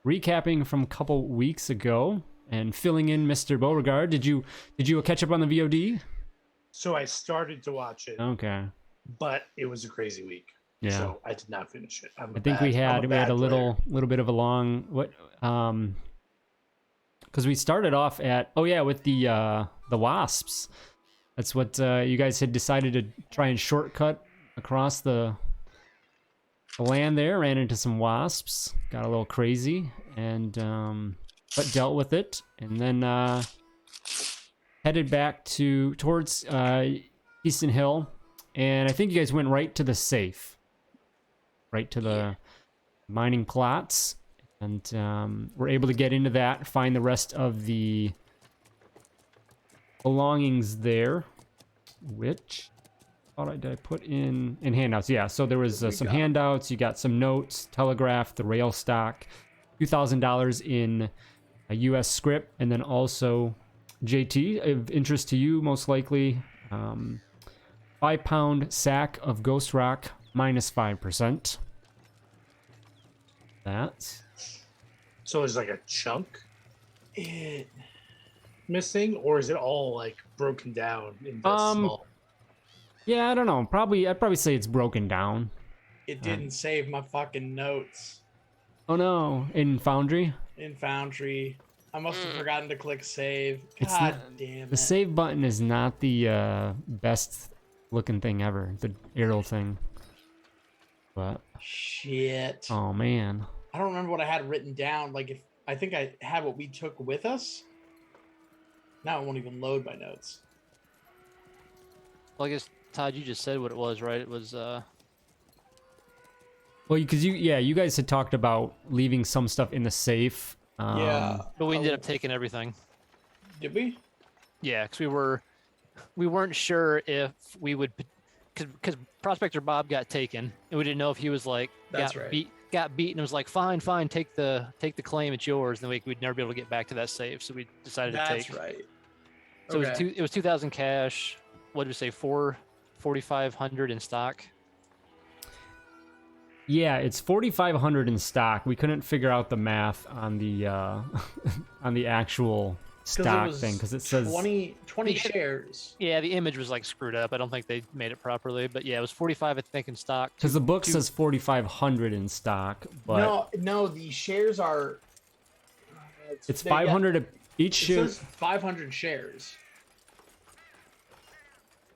recapping from a couple weeks ago and filling in Mr. Beauregard. Did you catch up on the VOD? So I started to watch it. Okay. But it was a crazy week. Yeah. So I did not finish it. I think we had a little bit of a long because we started off at with the wasps. That's what you guys had decided to try and shortcut across the land there. Ran into some wasps, got a little crazy, and but dealt with it, and then headed back towards Easton Hill, and I think you guys went right to the safe, right to the mining plots, and we're able to get into that, find the rest of the belongings there, which did I put in handouts? Yeah, so there was some handouts. You got some notes, telegraph, the rail stock, $2,000 in a U.S. script, and then also JT, of interest to you most likely, 5-pound sack of ghost rock minus 5%. That. So there's like a chunk missing, or is it all like broken down into small? Yeah, I don't know. I'd probably say it's broken down. It didn't save my fucking notes. Oh no, in Foundry? In Foundry. I must have forgotten to click save. God damn it. The save button is not the best looking thing ever. The arrow thing. But shit. Oh man. I don't remember what I had written down. Like I think I had what we took with us. Now it won't even load my notes. Well, I guess Todd, you just said what it was, right? It was well, because you guys had talked about leaving some stuff in the safe. Yeah, but we ended up taking everything. Did we? Yeah, because we weren't sure if we would, because Prospector Bob got taken, and we didn't know if he was like got beat and was like, fine, take the claim, it's yours. Then we'd never be able to get back to that safe, so we decided to take. That's right. So it was 2,000 cash. What did we say? 4,500 in stock. Yeah, it's 4,500 in stock. We couldn't figure out the math on the on the actual stock thing because it says 20 shares. Yeah, the image was like screwed up. I don't think they made it properly, but yeah, it was 45, I think, in stock. Because the book says 4,500 in stock, but no, the shares are. It's 500 each share. It says 500 shares.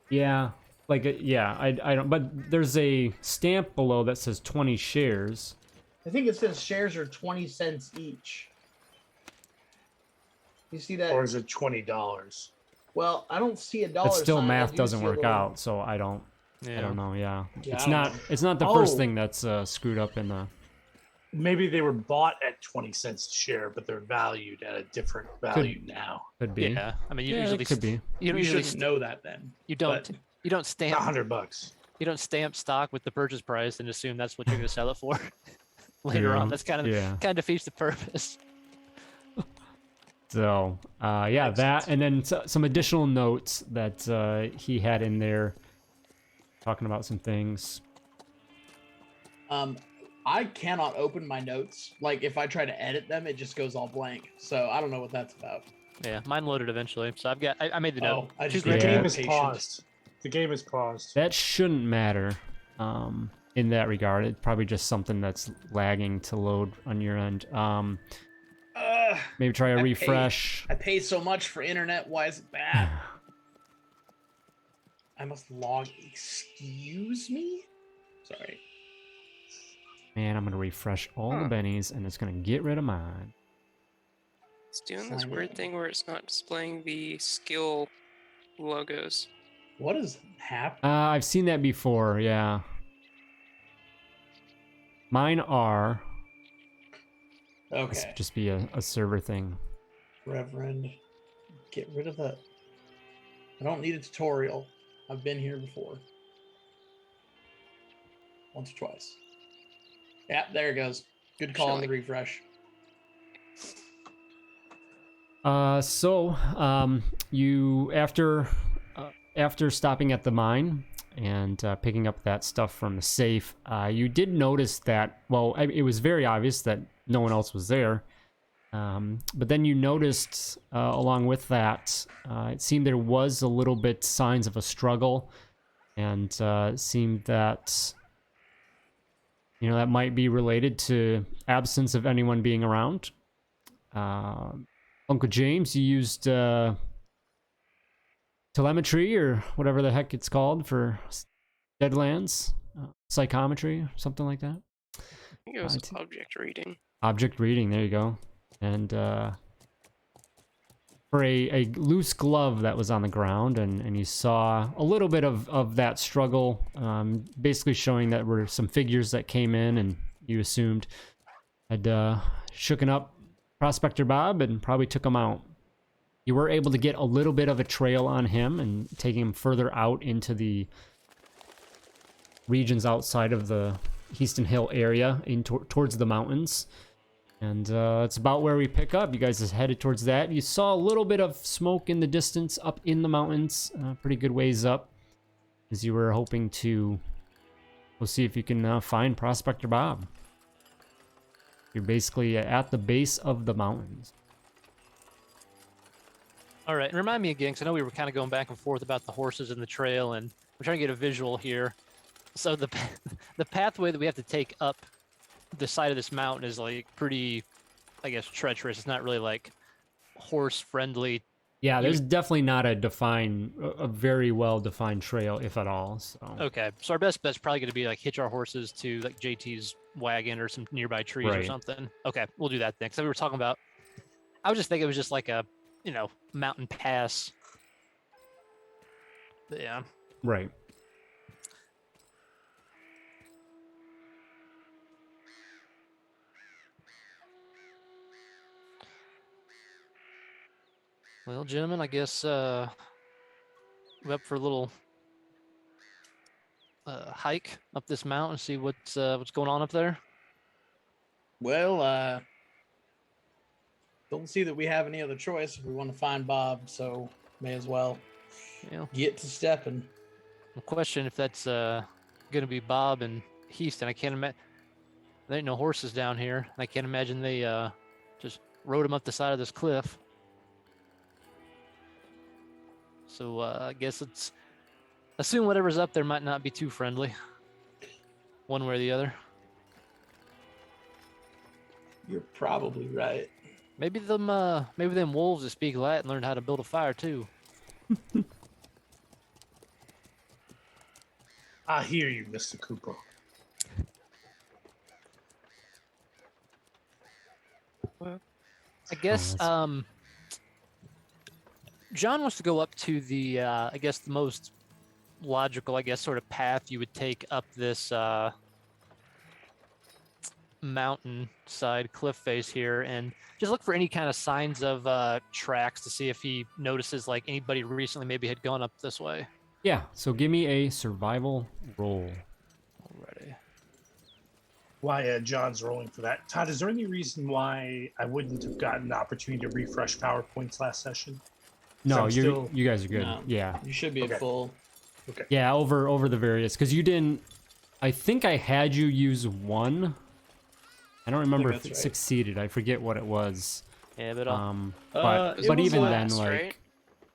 Yeah, like I don't. But there's a stamp below that says 20 shares. I think it says shares are 20 cents each. You see that? Or is it $20? Well, I don't see a dollar. But still, math doesn't work out, so I don't. Yeah. I don't know. Yeah, it's not the first thing that's screwed up in the. Maybe they were bought at 20 cents a share, but they're valued at a different value now. Could be. Yeah, I mean, you usually could be. You don't You usually should know that then. You don't stamp $100. You don't stamp stock with the purchase price and assume that's what you're going to sell it for later on. That's kind of defeats the purpose. So that, and then some additional notes that he had in there, talking about some things. I cannot open my notes. Like if I try to edit them, it just goes all blank. So I don't know what that's about. Yeah, mine loaded eventually. So I made the note. The game is paused. The game is paused. That shouldn't matter in that regard. It's probably just something that's lagging to load on your end. Maybe try a refresh. I pay so much for internet. Why is it bad? I must log. Excuse me? Sorry. Man, I'm going to refresh all the bennies, and it's going to get rid of mine. It's doing this weird thing where it's not displaying the skill logos. What is happening? I've seen that before, yeah. Mine are. Okay. This would just be a server thing. Reverend, get rid of that. I don't need a tutorial. I've been here before. Once or twice. Yeah, there it goes. Good call on the refresh. You after stopping at the mine and picking up that stuff from the safe, you did notice that, well, it was very obvious that no one else was there. But then you noticed, along with that, it seemed there was a little bit signs of a struggle, and it seemed that, you know, that might be related to absence of anyone being around. Uncle James, you used telemetry or whatever the heck it's called for Deadlands, psychometry, something like that. I think it was object reading. Object reading, there you go. And for a loose glove that was on the ground, and you saw a little bit of that struggle, basically showing that were some figures that came in and you assumed had shooken up Prospector Bob and probably took him out. You were able to get a little bit of a trail on him and taking him further out into the regions outside of the Heaston Hill area, towards the mountains. And it's about where we pick up. You guys just headed towards that. You saw a little bit of smoke in the distance up in the mountains, pretty good ways up, as you were hoping to. We'll see if you can find Prospector Bob. You're basically at the base of the mountains. All right, and remind me again, because I know we were kind of going back and forth about the horses and the trail, and we're trying to get a visual here. So the pathway that we have to take up the side of this mountain is like pretty, I guess, treacherous. It's not really like horse friendly. Yeah, there's definitely not a very well defined trail, if at all. So okay, so our best bet's probably going to be like hitch our horses to like JT's wagon or some nearby trees or something. Okay, we'll do that then. Because we were talking about, I was just thinking it was just like a, you know, mountain pass. But yeah. Right. Well, gentlemen, I guess we're up for a little hike up this mountain, see what's going on up there. Well, don't see that we have any other choice if we want to find Bob, so may as well get to stepping. The question if that's going to be Bob and Heaston. I can't imagine. There ain't no horses down here. I can't imagine they just rode him up the side of this cliff. So I guess let's assume whatever's up there might not be too friendly, one way or the other. You're probably right. Maybe them wolves that speak Latin learned how to build a fire too. I hear you, Mr. Cooper. Well, I guess John wants to go up to the I guess the most logical, I guess, sort of path you would take up this mountain side cliff face here, and just look for any kind of signs of tracks to see if he notices like anybody recently maybe had gone up this way. Yeah, so give me a survival roll. Alrighty. Why John's rolling for that. Todd, is there any reason why I wouldn't have gotten the opportunity to refresh PowerPoints last session? No, you guys are good. No. Yeah. You should be at full. Okay. Yeah, over the various, because you didn't. I think I had you use one. I don't remember if it succeeded. I forget what it was. Yeah, but but even then, blast, like, right?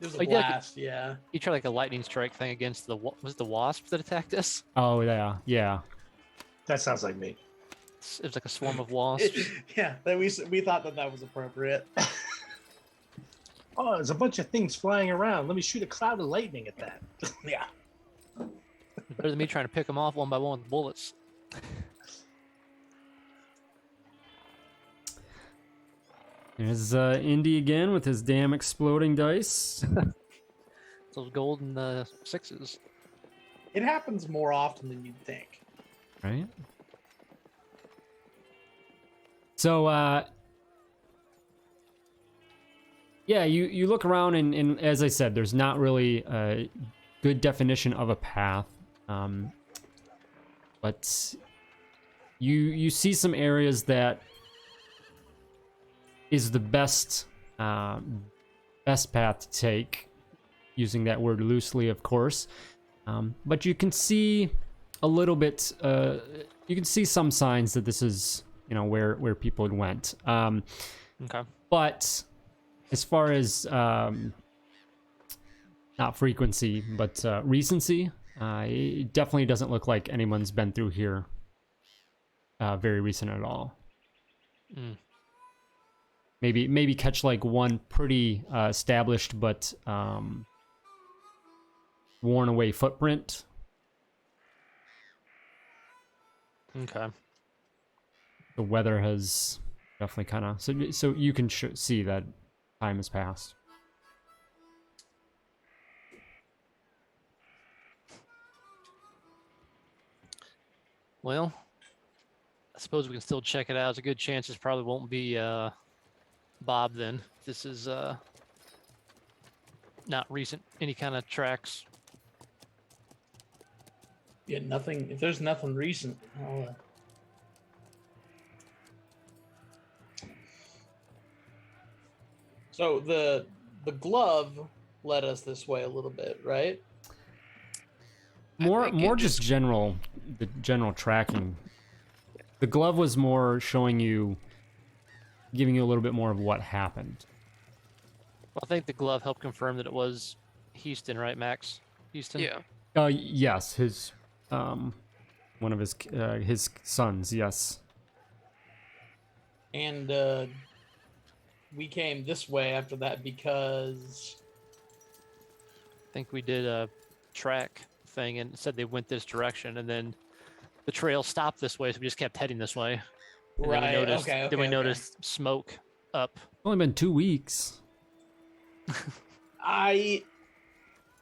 It was a blast, yeah. He tried like a lightning strike thing against the was it the wasp that attacked us? oh yeah. That sounds like me. It was like a swarm of wasps. Yeah, we thought that was appropriate. Oh, there's a bunch of things flying around. Let me shoot a cloud of lightning at that. Yeah. Better than me trying to pick them off one by one with bullets. There's Indy again with his damn exploding dice. Those golden sixes. It happens more often than you'd think. Right? So, yeah, you look around and as I said, there's not really a good definition of a path. But you see some areas that is the best path to take, using that word loosely, of course. But you can see a little bit, you can see some signs that this is where people had went. Okay. But as far as not frequency, but recency, it definitely doesn't look like anyone's been through here very recent at all. Mm. Maybe catch like one pretty established but worn away footprint. Okay. The weather has definitely kind of so you can see that time has passed. Well, I suppose we can still check it out. There's a good chance this probably won't be Bob then. This is not recent, any kind of tracks. Yeah, nothing. If there's nothing recent, So the glove led us this way a little bit, right? More just general tracking. The glove was more showing you, giving you a little bit more of what happened. Well, I think the glove helped confirm that it was Heaston, right, Max? Heaston? Yeah. Yes, his one of his sons, yes. And we came this way after that because I think we did a track thing and it said they went this direction, and then the trail stopped this way, so we just kept heading this way. And right. Then we noticed, okay. Then we noticed smoke up. Only been 2 weeks. I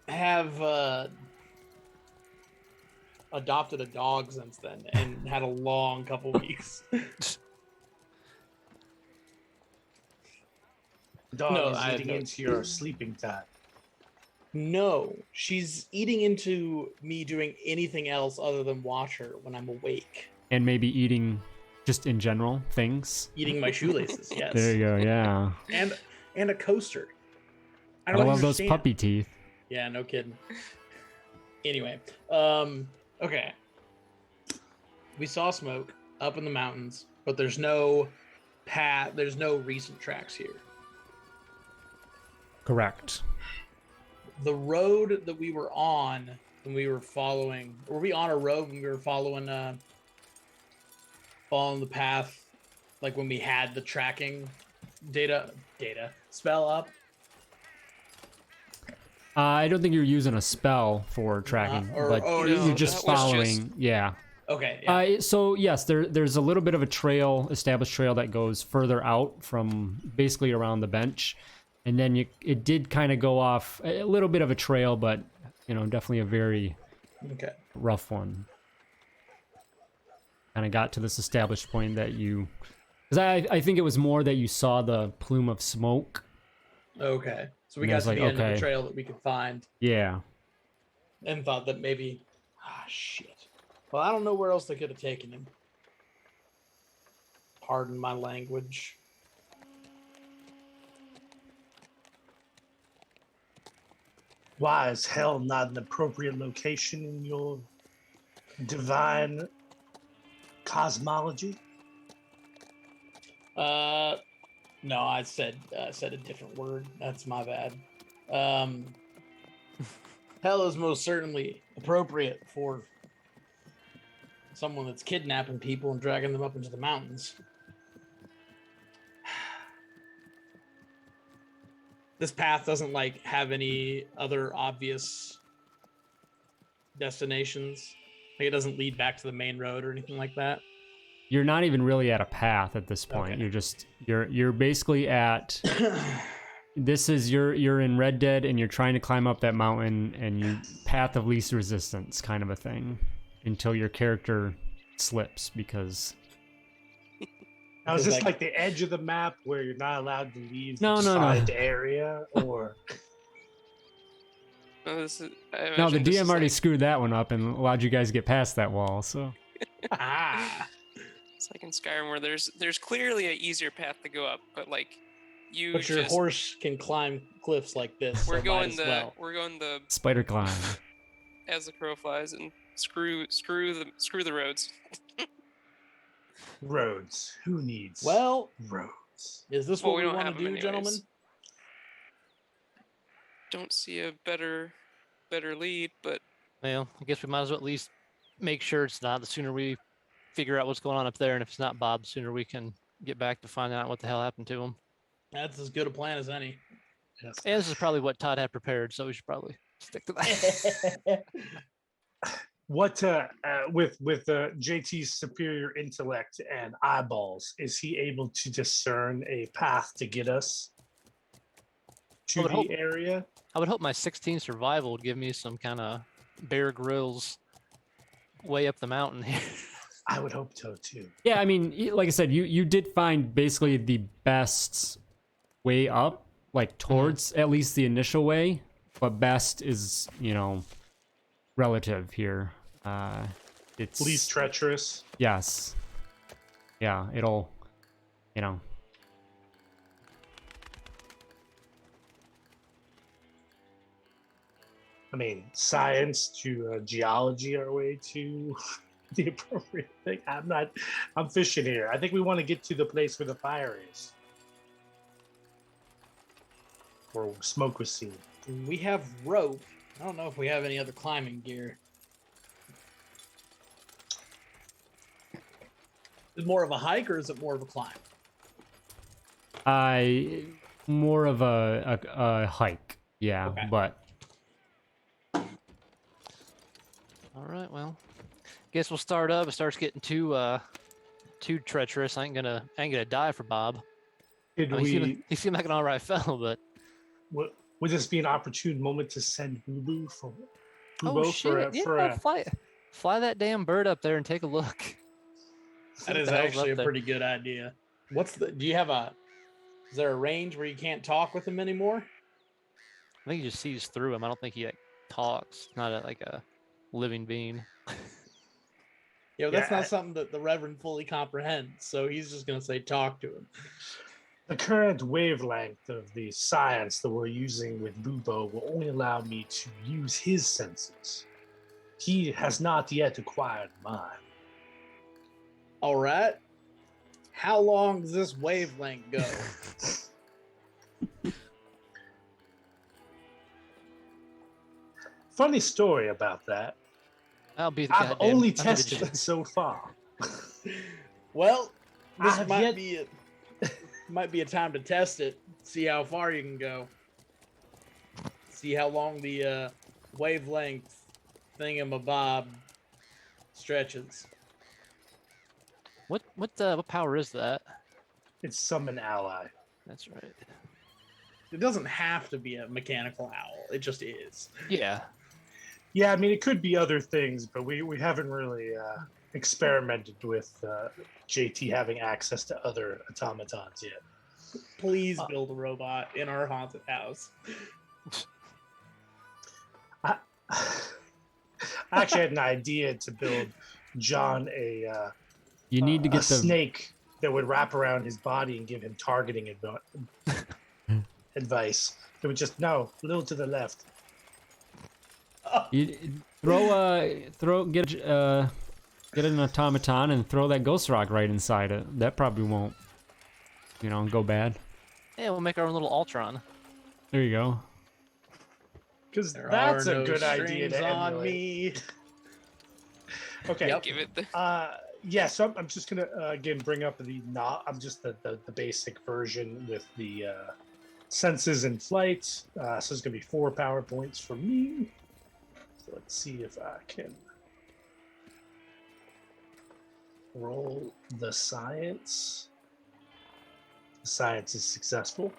have adopted a dog since then and had a long couple weeks. Dog is eating into your sleeping time. No, she's eating into me doing anything else other than watch her when I'm awake. And maybe eating, just in general, things. Eating my shoelaces, yes. There you go, yeah. And a coaster. I love those puppy teeth. Yeah, no kidding. Anyway, okay. We saw smoke up in the mountains, but there's no path, there's no recent tracks here. Correct. The road that we were on when we were following, were we on a road when we were following the path, like when we had the tracking data spell up? I don't think you're using a spell for tracking, but you're just following. Yeah. Okay. Yeah. So yes, there's a little bit of a trail, established trail that goes further out from basically around the bench, and then it did kind of go off a little bit of a trail, but definitely a very rough one. Kind of got to this established point that because I think it was more that you saw the plume of smoke. Okay. So we got to the end of the trail that we could find. Yeah. And thought that maybe, shit. Well, I don't know where else they could have taken him. Pardon my language. Why is hell not an appropriate location in your divine cosmology? No, I said a different word. That's my bad. Hell is most certainly appropriate for someone that's kidnapping people and dragging them up into the mountains. This path doesn't have any other obvious destinations. Like it doesn't lead back to the main road or anything like that. You're not even really at a path at this point. Okay. You're basically at you're in Red Dead and you're trying to climb up that mountain and you path of least resistance kind of a thing until your character slips because Is this like the edge of the map where you're not allowed to leave the defined area or No, the DM already screwed that one up and allowed you guys to get past that wall, so It's like in Skyrim where there's clearly an easier path to go up, but your horse can climb cliffs like this. We're going the spider climb as the crow flies and screw the roads. Roads. Who needs Well, roads? is this Well, what we we don't want have to 'em do, gentlemen? anyways. Don't see a better lead, but Well, I guess we might as well at least make sure it's not. The sooner we figure out what's going on up there, and if it's not Bob, the sooner we can get back to finding out what the hell happened to him. That's as good a plan as any. Yes. And this is probably what Todd had prepared, so we should probably stick to that. What with JT's superior intellect and eyeballs, is he able to discern a path to get us to would the hope- area? I would hope my 16 survival would give me some kind of Bear Grylls way up the mountain here. I would hope so too. Yeah, I mean, like I said, you did find basically the best way up, like towards at least the initial way, but best is, relative here. It's Least treacherous. yes. Yeah, it'll, I mean, science to geology our way to the appropriate thing. I'm fishing here. I think we want to get to the place where the fire is. Or smoke was seen. We have rope. I don't know if we have any other climbing gear. Is it more of a hike or is it more of a climb? more of a hike. Yeah, Okay. but All right, well, guess we'll start up. It starts getting too treacherous. I ain't gonna die for Bob. Did I mean, we? he seemed like an all right fellow, but Would this be an opportune moment to send Boo for yeah, fly that damn bird up there and take a look. See That what is the hell's actually a up there. pretty good idea. Is there a range where you can't talk with him anymore? I think he just sees through him. I don't think he talks. Not like a living being. Yeah, that's Yeah, not something that the Reverend fully comprehends. So he's just going to say, talk to him. the current wavelength of the science that we're using with Bubo will only allow me to use his senses. He has not yet acquired mine. All right. How long does this wavelength go? Funny story about that. I'll be the I've goddamn- only I'll be the tested judge. it so far. Well, I this have might yet- might be a time to test it. See how far you can go. See how long the wavelength thingamabob stretches. What power is that? It's summon ally. That's right. It doesn't have to be a mechanical owl. It just is. Yeah. Yeah, I mean, it could be other things, but we haven't really experimented with JT having access to other automatons yet. Please build a robot in our haunted house. I actually had an idea to build John you need to a get the snake that would wrap around his body and give him targeting advice. It would just, no, a little to the left. you get an automaton and throw that ghost rock right inside it. That probably won't, go bad. Yeah, we'll make our own little Ultron. There you go. Because There that's are a no good idea strings to on emulate. me. Okay. Yep. give it the Yeah, so I'm just gonna again bring up I'm just the basic version with the senses and flight. So it's gonna be 4 power points for me. So let's see if I can roll the science. The science is successful.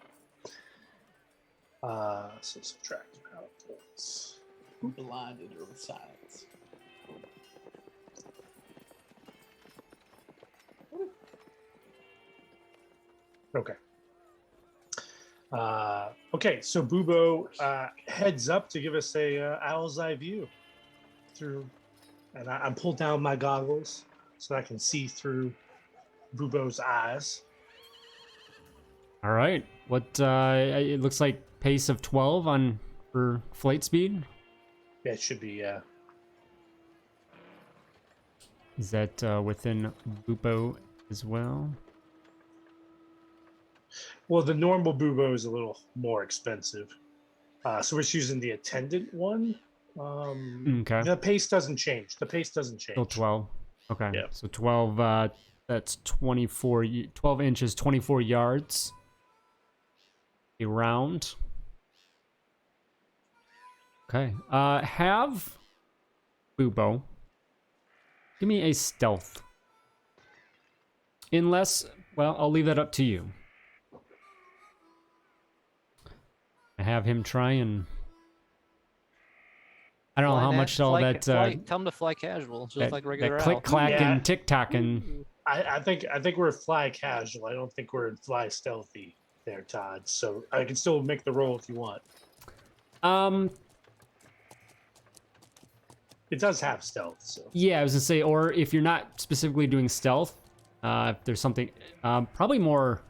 So subtract power points. Blinded or with silence. Okay. Okay, so Bubo heads up to give us a owl's eye view through, and I'm pulled down my goggles so I can see through Bubo's eyes. All right. What it looks like pace of 12 for flight speed. Yeah, it should be. Is that within Bupo as well. Well, the normal bubo is a little more expensive. So we're just using the attendant one. Okay. The pace doesn't change. Still 12. Okay. Yeah. So 12, that's 12 inches, 24 yards. A round. Okay. Have Bubo give me a stealth. Unless, well, I'll leave that up to you. I have him try and... I don't know how much all that... tell him to fly casual, just like regular that owl. click-clack Yeah. and tick-tocking. I think we're fly casual. I don't think we're fly stealthy there, Todd. So I can still make the roll if you want. It does have stealth, so. Yeah, I was gonna say, or if you're not specifically doing stealth, if there's something, probably more.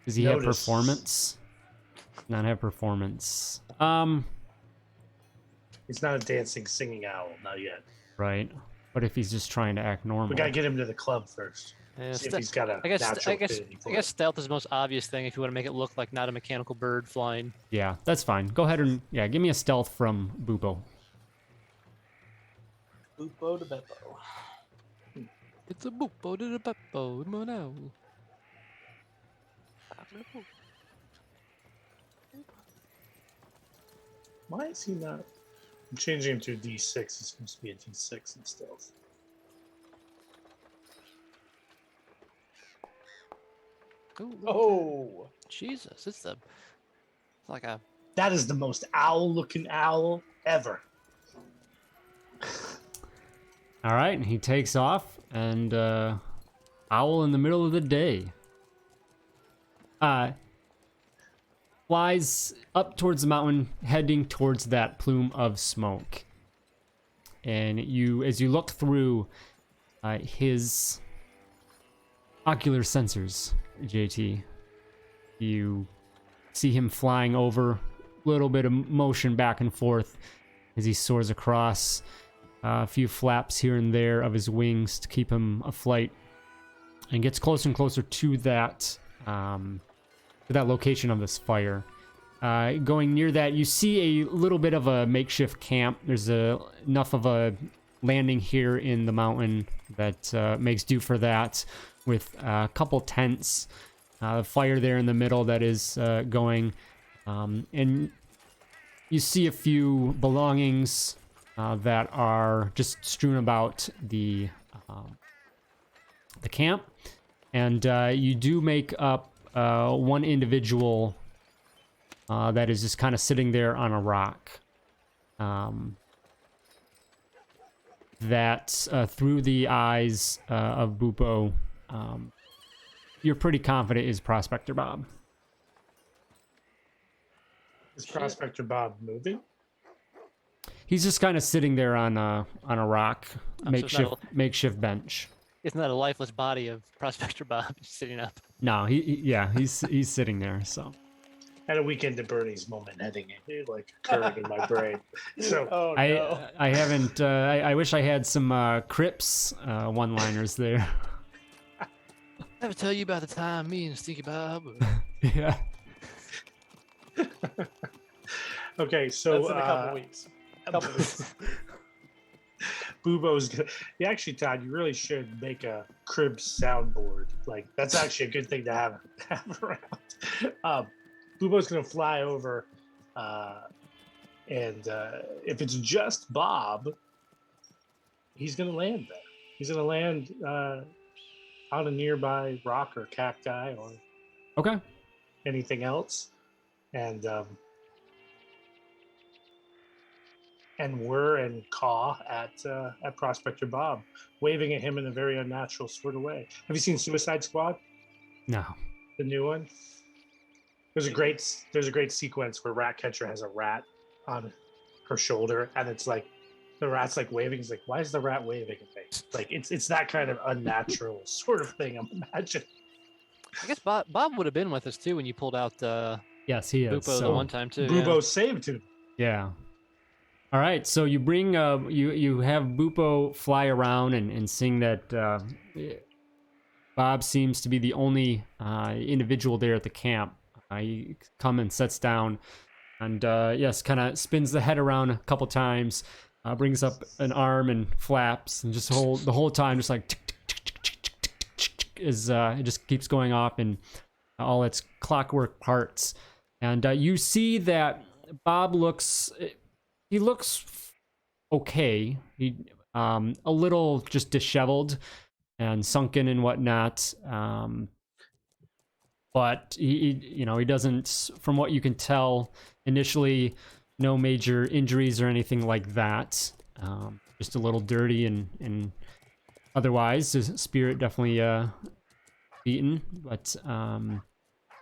Does he have performance? Not have performance. He's not a dancing, singing owl, not yet. Right. But if he's just trying to act normal, We gotta get him to the club first. Yeah, See if he's got a I guess natural affinity for I guess stealth is the most obvious thing if you want to make it look like not a mechanical bird flying. yeah, that's fine. Go ahead and give me a stealth from Bubo. Boopo to Beppo. It's a boopo to the beppo, come on out. Why is he not? I'm changing him to a D6. He's supposed to be a D6 in stealth. Ooh, Oh, Jesus, it's like a That is the most owl-looking owl ever. All right, and he takes off, and owl in the middle of the day. Flies up towards the mountain, heading towards that plume of smoke. And as you look through his ocular sensors, JT, you see him flying over, a little bit of motion back and forth as he soars across, a few flaps here and there of his wings to keep him afloat, and gets closer and closer to that location of this fire. Going near that, you see a little bit of a makeshift camp. There's enough of a landing here in the mountain that makes do for that, with a couple tents, fire there in the middle that is going, and you see a few belongings that are just strewn about the camp, and you do make up one individual that is just kind of sitting there on a rock. That through the eyes of Bupo, you're pretty confident is Prospector Bob. Is Prospector Bob moving? He's just kind of sitting there on a rock, so it's not makeshift bench. Isn't that a lifeless body of Prospector Bob sitting up? No, he's sitting there. So Had a weekend at Bernie's moment heading in, like occurring in my brain. So I haven't. I wish I had some Crips one-liners there. Ever tell you about the time me and Stinky Bob? Yeah. okay, so that's in a couple weeks. Bubo's gonna. Yeah, actually, Todd, you really should make a crib soundboard. Like that's actually a good thing to have around. Bubo's gonna fly over, and if it's just Bob, he's gonna land there. He's gonna land on a nearby rock or cacti or Okay. anything else, and whir and caw at Prospector Bob, waving at him in a very unnatural sort of way. Have you seen Suicide Squad? No. The new one? There's a great sequence where Ratcatcher has a rat on her shoulder, and it's like the rat's like waving. He's like, "Why is the rat waving at me?" Like it's that kind of unnatural sort of thing. I'm imagining. I guess Bob would have been with us too when you pulled out Yes, he is. Bupo the one time too. Bubo saved him. Yeah. All right, so you bring you have Bupo fly around and sing that Bob seems to be the only individual there at the camp. He comes and sits down, and yes, kind of spins the head around a couple times, brings up an arm and flaps, and just the whole time, just like tick, tick, tick, tick, tick, tick, tick, tick, is it just keeps going off in all its clockwork parts. And you see that Bob looks okay. He a little just disheveled and sunken and whatnot. But he doesn't, from what you can tell initially, no major injuries or anything like that. Just a little dirty and otherwise his spirit definitely beaten. But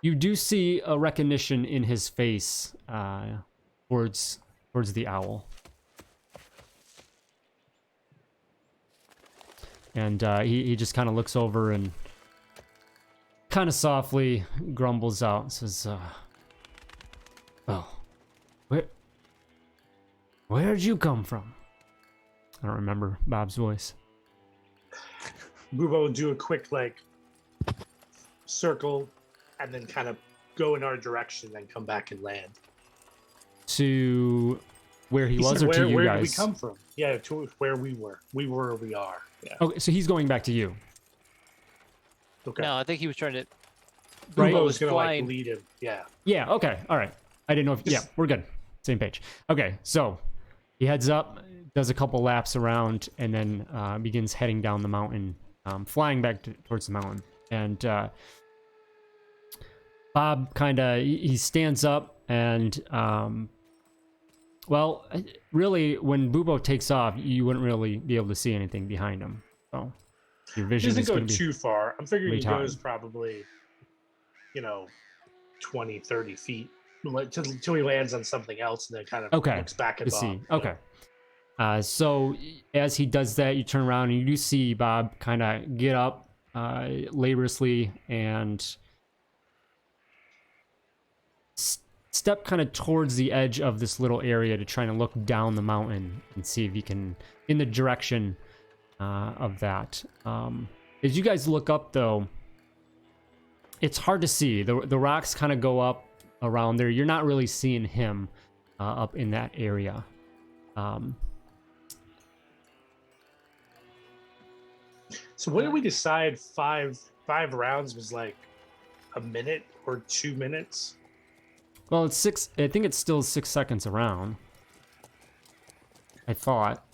you do see a recognition in his face towards the owl. And he just kind of looks over and kind of softly grumbles out, says, "Oh, where'd you come from?" I don't remember Bob's voice. Bubo will do a quick circle, and then kind of go in our direction, and come back and land. To where he was, said, or to you where guys? Where did we come from? Yeah, to where we were. We were where we are. Yeah. Okay, so he's going back to you. Okay. No, I think he was trying to. Right? Bubo was going to flying. lead him. Yeah. Yeah, okay, all right. I didn't know if... Yeah, we're good. Same page. Okay, so he heads up, does a couple laps around, and then begins heading down the mountain, flying back towards the mountain. And Bob kind of... He stands up, and... well, really, when Bubo takes off, you wouldn't really be able to see anything behind him. So your vision He is doesn't going go to be... too far. I'm figuring he retarded. goes probably, 20, 30 feet until he lands on something else and then kind of looks back at to Bob. see. Okay. So as he does that, you turn around and you do see Bob kind of get up laboriously and step kind of towards the edge of this little area to try and look down the mountain and see if he can, in the direction of that. As you guys look up, though, it's hard to see. The rocks kind of go up around there. You're not really seeing him up in that area. So what did we decide? Five rounds was like a minute or 2 minutes? Well, it's 6. I think it's still 6 seconds around. I thought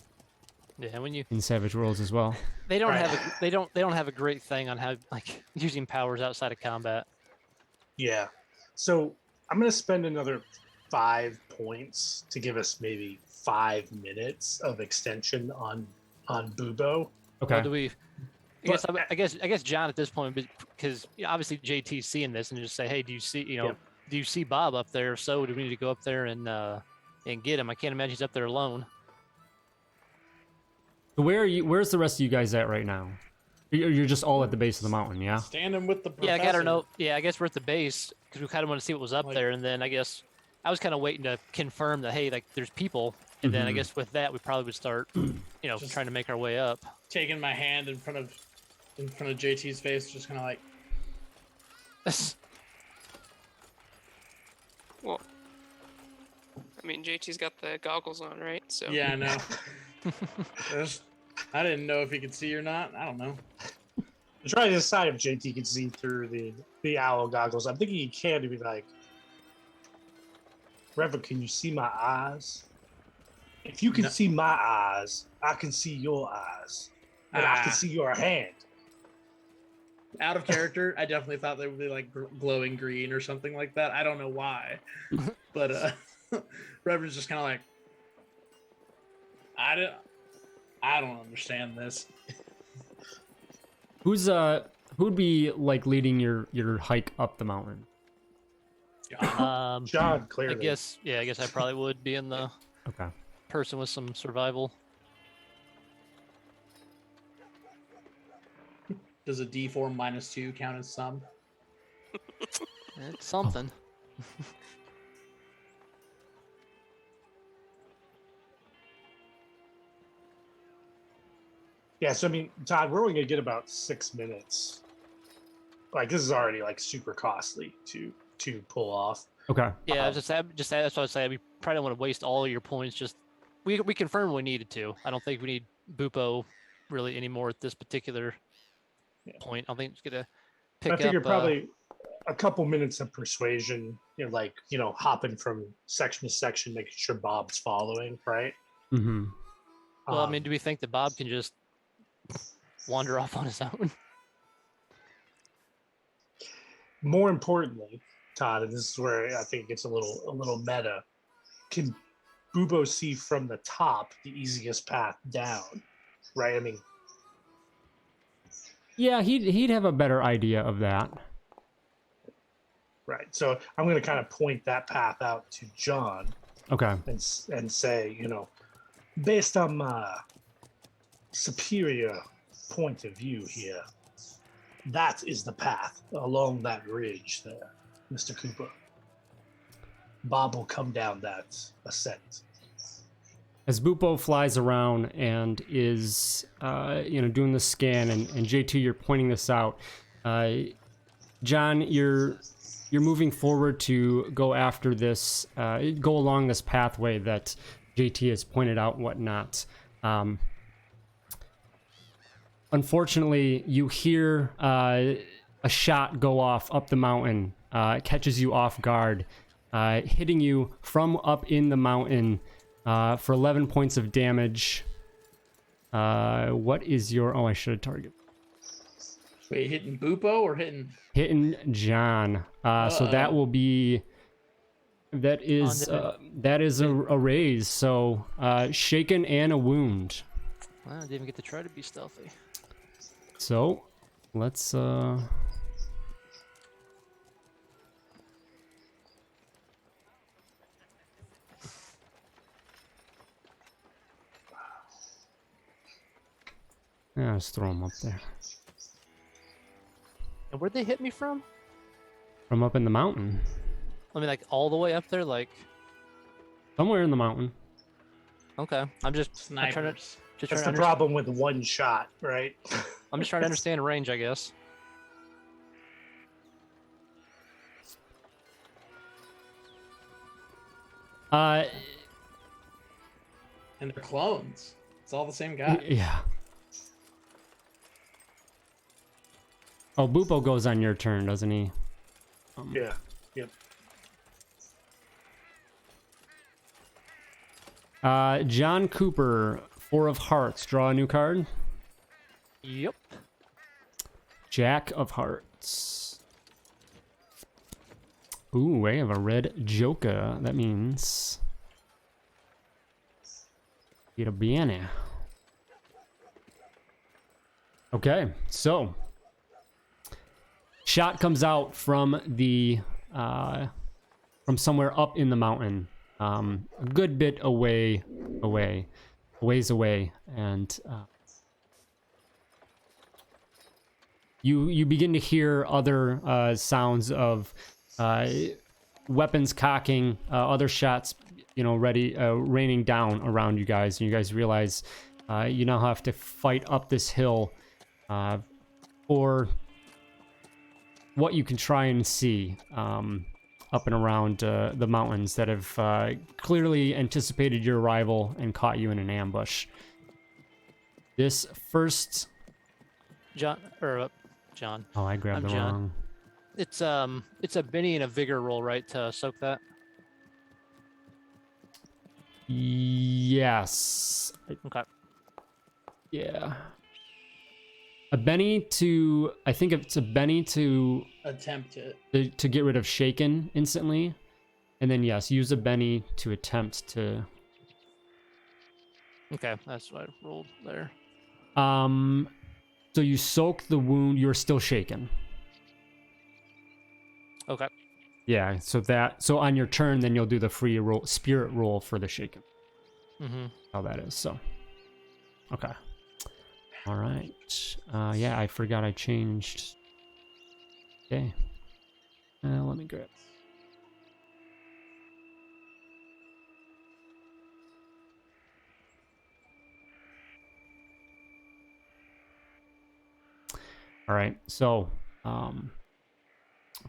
Yeah, when you in Savage Worlds as well. they don't Right. they don't have a great thing on how using powers outside of combat. Yeah. So I'm going to spend another 5 points to give us maybe 5 minutes of extension on Bubo. Okay. Well, do we? I guess John at this point, because obviously JT's seeing this, and just say, hey, do you see do you see Bob up there? If so, do we need to go up there and get him? I can't imagine he's up there alone. So where are you? Where's the rest of you guys at right now? You're just all at the base of the mountain, yeah? Standing with the professor. Yeah, I got to know. Yeah, I guess we're at the base because we kind of want to see what was up there, and then I guess I was kind of waiting to confirm that hey, there's people, and then I guess with that we probably would start, Just trying to make our way up. Taking my hand in front of JT's face, just kind of like, Well, I mean, JT's got the goggles on, right? So yeah, I know. I didn't know if he could see or not. I don't know. I'm trying to decide if JT can see through the owl goggles. I'm thinking he can to be like, Reverend, can you see my eyes? If you can see my eyes, I can see your eyes. And I can see your hand. Out of character, I definitely thought they would be like glowing green or something like that. I don't know why, but Reverend's just kind of like, I don't understand this. Who'd be like leading your hike up the mountain? John, clearly. I guess I probably would be in the Okay. person with some survival. Does a D4 -2 count as some? It's something. Yeah, so I mean, Todd, we're only going to get about 6 minutes like this is already like super costly to pull off. Okay. Yeah, just that's what I was saying. We probably don't want to waste all your points. Just we confirmed we needed to. I don't think we need Bupo really anymore at this particular point. I think it's gonna pick I up. figure probably a couple minutes of persuasion, hopping from section to section, making sure Bob's following, right? Mm-hmm. Well, I mean, do we think that Bob can just wander off on his own? More importantly, Todd, and this is where I think it gets a little meta. Can Bubo see from the top the easiest path down? Right? I mean, Yeah, he'd have a better idea of that. right. So I'm going to kind of point that path out to John. Okay. And say, based on my superior point of view here, that is the path along that ridge there, Mr. Cooper. Bob will come down that ascent. As Bupo flies around and is, doing the scan, and J2, you're pointing this out. John, you're moving forward to go after this, go along this pathway that JT has pointed out, whatnot. Unfortunately, you hear a shot go off up the mountain. It catches you off guard, hitting you from up in the mountain for 11 points of damage. What is your... Oh, I should have targeted. Wait, hitting Bupo or hitting... Hitting John. So that will be... That is a raise. So shaken and a wound. Well, I didn't even get to try to be stealthy. So let's yeah, just throw him up there. And where'd they hit me from? From up in the mountain. I mean, like all the way up there, like Somewhere in the mountain. okay. I'm just Snipers. trying to. That's the problem with one shot, right? I'm just trying to understand range, I guess. And they're clones. It's all the same guy. Yeah. Oh, Bupo goes on your turn, doesn't he? Yeah. Yep. John Cooper, 4 of Hearts. Draw a new card. Yep. Jack of Hearts. Ooh, I have a red Joker. That means... Quiero bien. Okay, so... Shot comes out from the... from somewhere up in the mountain. A good bit a ways away, and... You begin to hear other sounds of weapons cocking, other shots, ready, raining down around you guys. And you guys realize you now have to fight up this hill for what you can try and see up and around the mountains that have clearly anticipated your arrival and caught you in an ambush. This first... John. Oh, I grabbed I'm the John. wrong. It's a Benny and a vigor roll, right, to soak that? Yes. Okay. Yeah. A Benny to... I think it's a Benny to... Attempt it. To get rid of Shaken instantly. And then, yes, use a Benny to attempt to... Okay, that's what I rolled there. So you soak the wound, you're still shaken. Okay. Yeah, so on your turn, then you'll do the free roll, spirit roll for the shaken. Mm-hmm. How that is, so. Okay. All right. Yeah, I forgot I changed. Okay. Let me grab. All right, so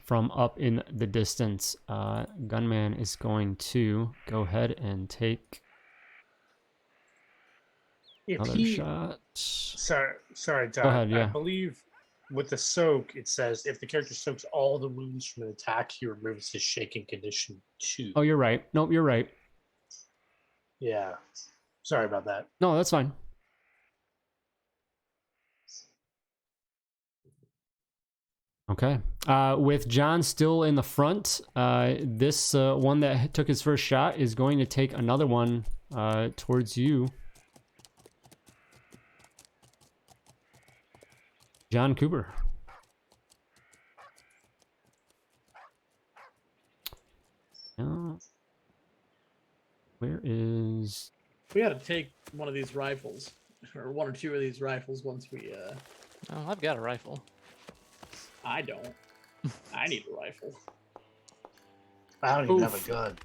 from up in the distance. Gunman is going to go ahead and take If another he, shot. sorry, Todd. Go ahead, yeah. I believe with the soak, it says if the character soaks all the wounds from an attack, he removes his shaking condition too. Oh, you're right. Nope, you're right. Yeah. Sorry about that. No, that's fine. Okay. With John still in the front, this one that took his first shot is going to take another one towards you. John Cooper. Where is... We had to take one of these rifles, or one or two of these rifles once we. Oh, I've got a rifle. I don't. I need a rifle. I don't even Oof. have a gun.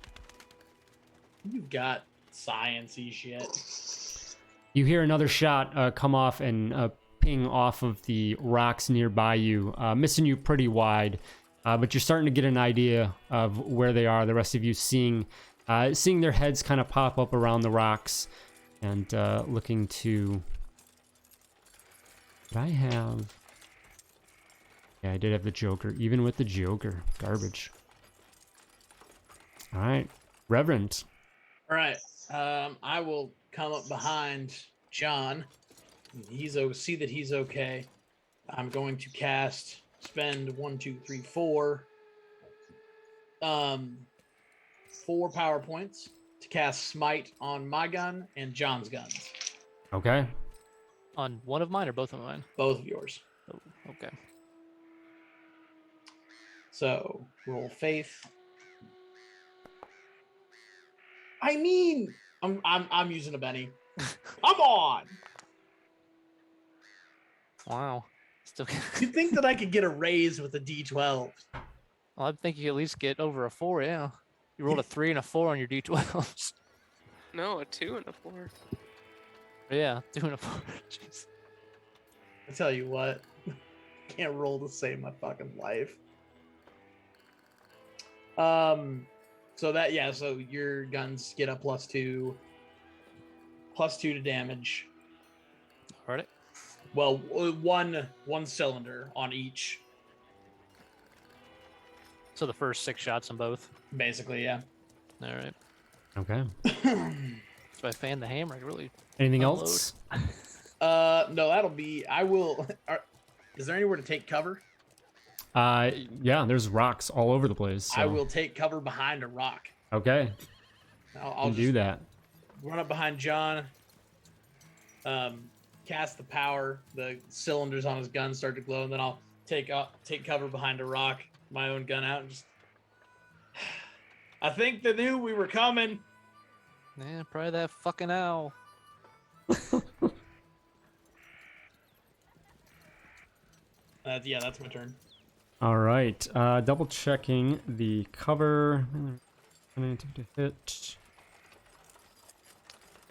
You've got science-y shit. You hear another shot come off and ping off of the rocks nearby you, missing you pretty wide, but you're starting to get an idea of where they are. The rest of you seeing their heads kind of pop up around the rocks and looking to... Did I have... Yeah, I did have the Joker. Even with the Joker. Garbage. All right. Reverend. All right. I will come up behind John. See that he's okay. I'm going to spend 1, 2, 3, 4. 4 power points to cast Smite on my gun and John's guns. Okay. On one of mine or both of mine? Both of yours. Oh, okay. So roll faith. I mean, I'm using a Benny. Come on. Wow. Still. You'd think that I could get a raise with a D12. Well, I think you at least get over a 4. Yeah. You rolled a 3 and a 4 on your D12s. No, a 2 and a 4. Yeah, 2 and a 4. Jeez. I tell you what, can't roll to save my fucking life. So your guns get a +2 to damage. Alright. Well, one cylinder on each. So the first 6 shots on both. Basically, yeah. Alright. Okay. So I fan the hammer. Really. Anything Unload. else? No, that'll be. I will. Is there anywhere to take cover? Yeah, there's rocks all over the place. So. I will take cover behind a rock. Okay. I'll do that. Run up behind John. Cast the power. The cylinders on his gun start to glow, and then I'll take cover behind a rock. My own gun out and just. I think they knew we were coming. Yeah, probably that fucking owl. Yeah, that's my turn. All right. Double checking the cover. To hit.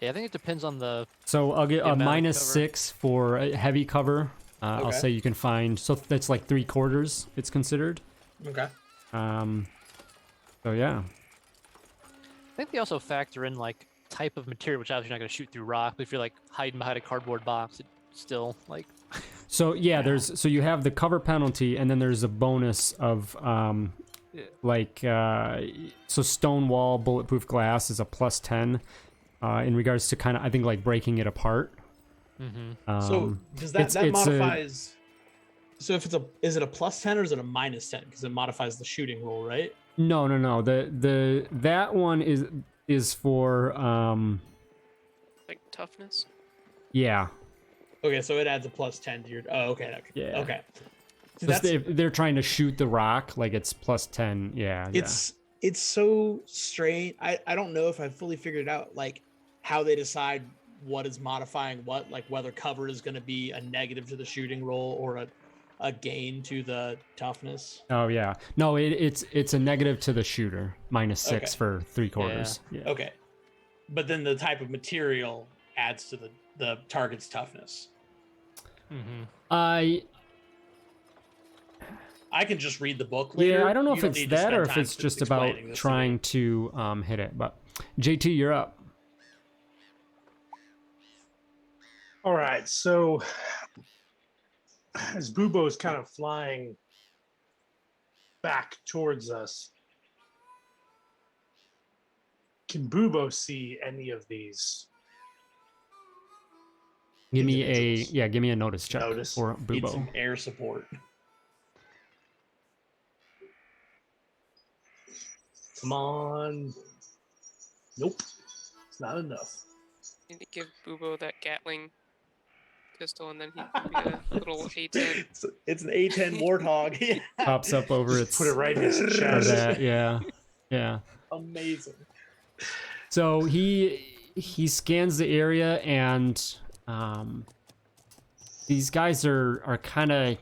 Yeah, I think it depends on the. So I'll get a amount of -6 for heavy cover. I'll Okay. say you can find. So that's like 3/4. It's considered. Okay. So yeah. I think they also factor in like type of material, which obviously you're not going to shoot through rock. But if you're like hiding behind a cardboard box, it still like. So yeah, so you have the cover penalty, and then there's a bonus of so stone wall bulletproof glass is a +10 in regards to kind of I think like breaking it apart. Mm-hmm. So does that modifies? So if is it a +10 or is it a -10? Because it modifies the shooting roll, right? No. That one is for Like toughness. yeah. Okay, so it adds a +10 to your. Oh, okay. Yeah. Okay. So So if they're trying to shoot the rock, like it's +10. Yeah. it's so strange. I don't know if I fully figured it out, like how they decide what is modifying what, like whether cover is going to be a negative to the shooting roll or a gain to the toughness. Oh yeah. No, it's a negative to the shooter. -6 Okay. for 3/4. Yeah. Okay, but then the type of material adds to the target's toughness. Mm-hmm. I can just read the book later. Yeah, I don't know You if it's need to that spend or if time it's just about explaining this to me. trying to hit it. But JT, you're up. All right, so as Bubo is kind of flying back towards us, can Bubo see any of these? Give me individuals? give me a notice check Notice. for Need Bubo. some air support. Come on. Nope. It's not enough. Need to give Bubo that Gatling pistol, and then he can be a little A10. It's an A10 Warthog. Pops up over Just its put it right in his or chest. that, yeah. Amazing. So he scans the area, and these guys are kind of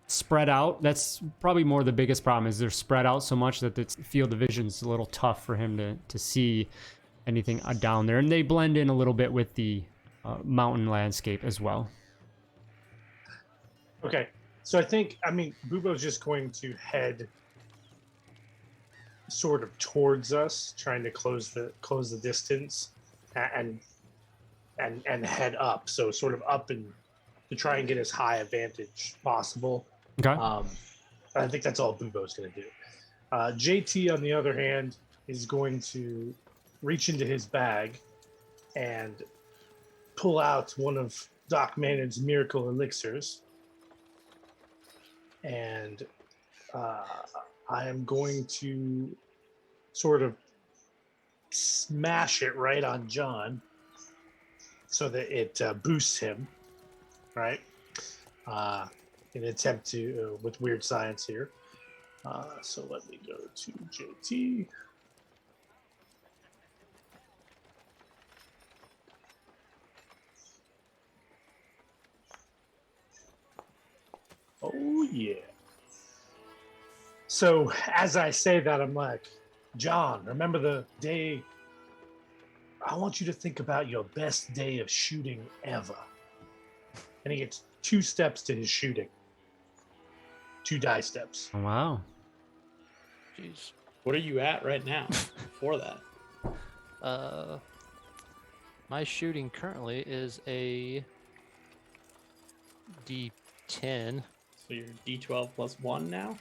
spread out. That's probably more the biggest problem, is they're spread out so much that the field of vision's a little tough for him to see anything down there, and they blend in a little bit with the mountain landscape as well. Okay, so I mean, Bubo's just going to head sort of towards us, trying to close the distance, and head up. So sort of up and to try and get as high a vantage possible. Okay. I think that's all Bubo's going to do. JT, on the other hand, is going to reach into his bag and pull out one of Doc Maynard's miracle elixirs. And I am going to sort of smash it right on John so that it boosts him, right? In an attempt to, with weird science here. So let me go to JT. Oh, yeah. So as I say that, I'm like, John, remember the day? I want you to think about your best day of shooting ever. And he gets 2 steps to his shooting. 2 die steps. Oh, wow. Jeez. What are you at right now for that? My shooting currently is a D10. So you're D12 plus 1 now?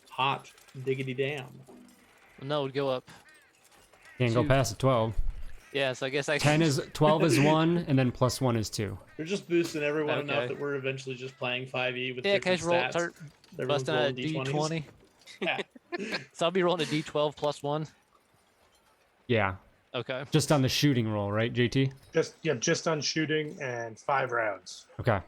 Hot diggity damn. No, it would go up. Can't go 2. past a 12. Yeah, so I guess I 12 is 1, and then plus 1 is 2. We're just boosting everyone Okay. enough that we're eventually just playing 5e with Yeah, can I different just roll, stats. start Everyone's busting out a rolling D20? Yeah. So I'll be rolling a D12 plus 1. Yeah. Okay. Just on the shooting roll, right, JT? Just on shooting and 5 rounds. Okay.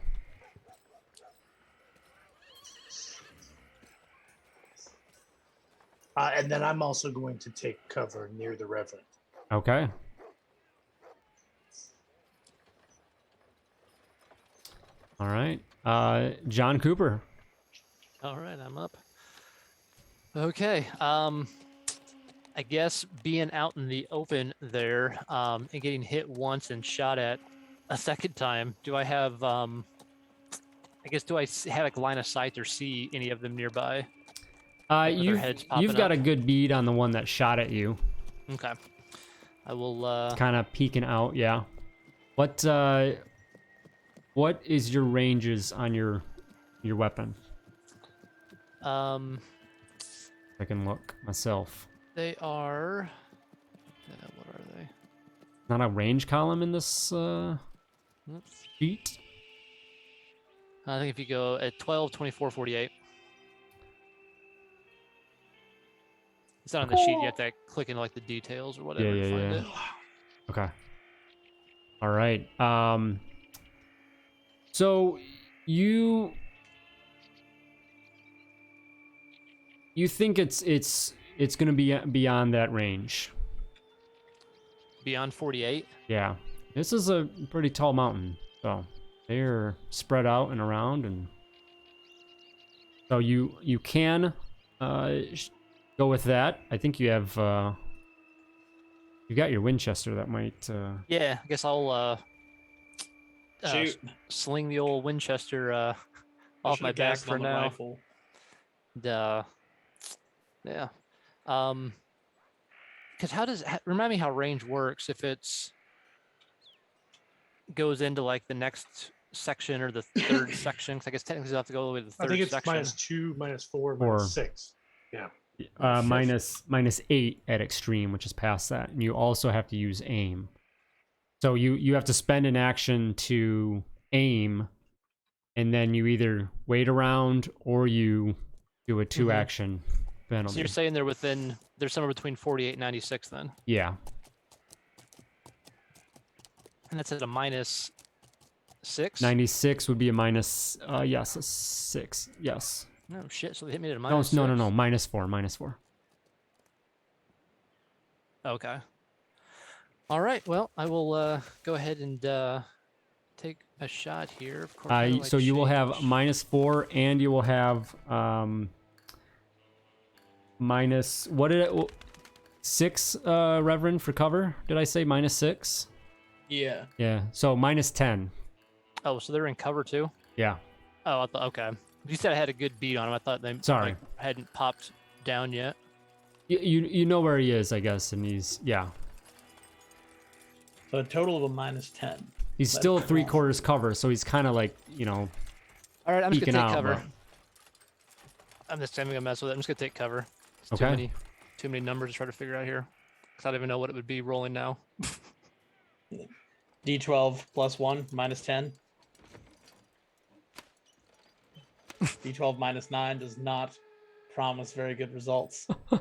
And then I'm also going to take cover near the Reverend. Okay. All right. John Cooper. All right, I'm up. Okay. I guess being out in the open there, and getting hit once and shot at a second time, do I have, I guess, do I have like line of sight or see any of them nearby? Like with their heads popping You've got up? a good bead on the one that shot at you. Okay. I will, Kind of peeking out, yeah. What is your ranges on your weapon? I can look myself. they are, what are they? Not a range column in this sheet. I think if you go at 12, 24, 48. It's not on the sheet. You have to click into like the details or whatever to find it. Okay. All right. So you think it's gonna be beyond that range? Beyond 48? Yeah. This is a pretty tall mountain, so they're spread out and around, and so you can go with that. I think you have you got your Winchester. That might Yeah, I guess I'll Shoot. sling the old Winchester off my Should've back guessed for on the now. rifle. Yeah. Because remind me how range works if it's goes into like the next section or the third section. 'Cause I guess technically you have to go all the way to the third I think it's section. -2, -4, Or- -6. Yeah. -8 at extreme, which is past that, and you also have to use aim. So you have to spend an action to aim, and then you either wait around or you do a 2-action penalty. So you're saying they're somewhere between 48 and 96 then, Yeah. and that's at a -6. 96 would be a minus. Yes, a 6. Yes. No shit. So they hit me at a No, -6. no, -4. -4. Okay. All right. Well, I will go ahead and take a shot here. Of course. how do I So you will have change? -4, and you will have minus. What did it? 6, Reverend, for cover. Did I say -6? Yeah. Yeah. So -10. Oh, so they're in cover too. Yeah. Oh, I thought. Okay. You said I had a good beat on him. I thought they Sorry. like, hadn't popped down yet. You know where he is, I guess, and he's So a total of a -10. he's That's still cool. 3/4 cover, so he's kind of like All right. I'm just peeking gonna take out. cover. but- I'm just gonna mess with it. I'm just gonna take cover. It's Okay. Too many numbers to try to figure out here. Because I don't even know what it would be rolling now. D12 +1 -10. D12 -9 does not promise very good results. Yeah,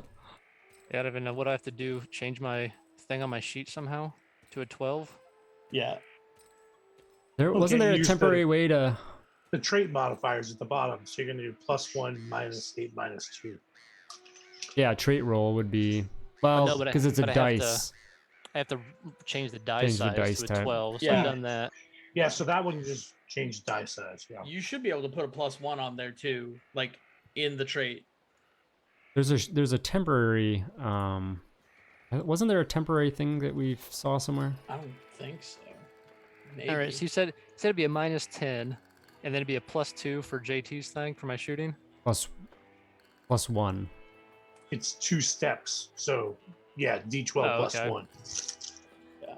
I don't even know what I have to do. Change my thing on my sheet somehow to a 12. Yeah. Wasn't there a use temporary way to? The trait modifiers at the bottom. So you're going to do +1, -8, -2. Yeah, trait roll would be no, well but because it's a but I have to- dice. I have to change the die Change the size dice to a type. 12. So Yeah. I've done that. Yeah, so that one you just change die size. Yeah. You should be able to put a +1 on there too, like in the trait. There's a temporary. Wasn't there a temporary thing that we saw somewhere? I don't think so. Maybe. All right. So you said it'd be a -10, and then it'd be a +2 for JT's thing for my shooting. +1. It's 2 steps. So, yeah, D12 Oh, okay. +1. Yeah.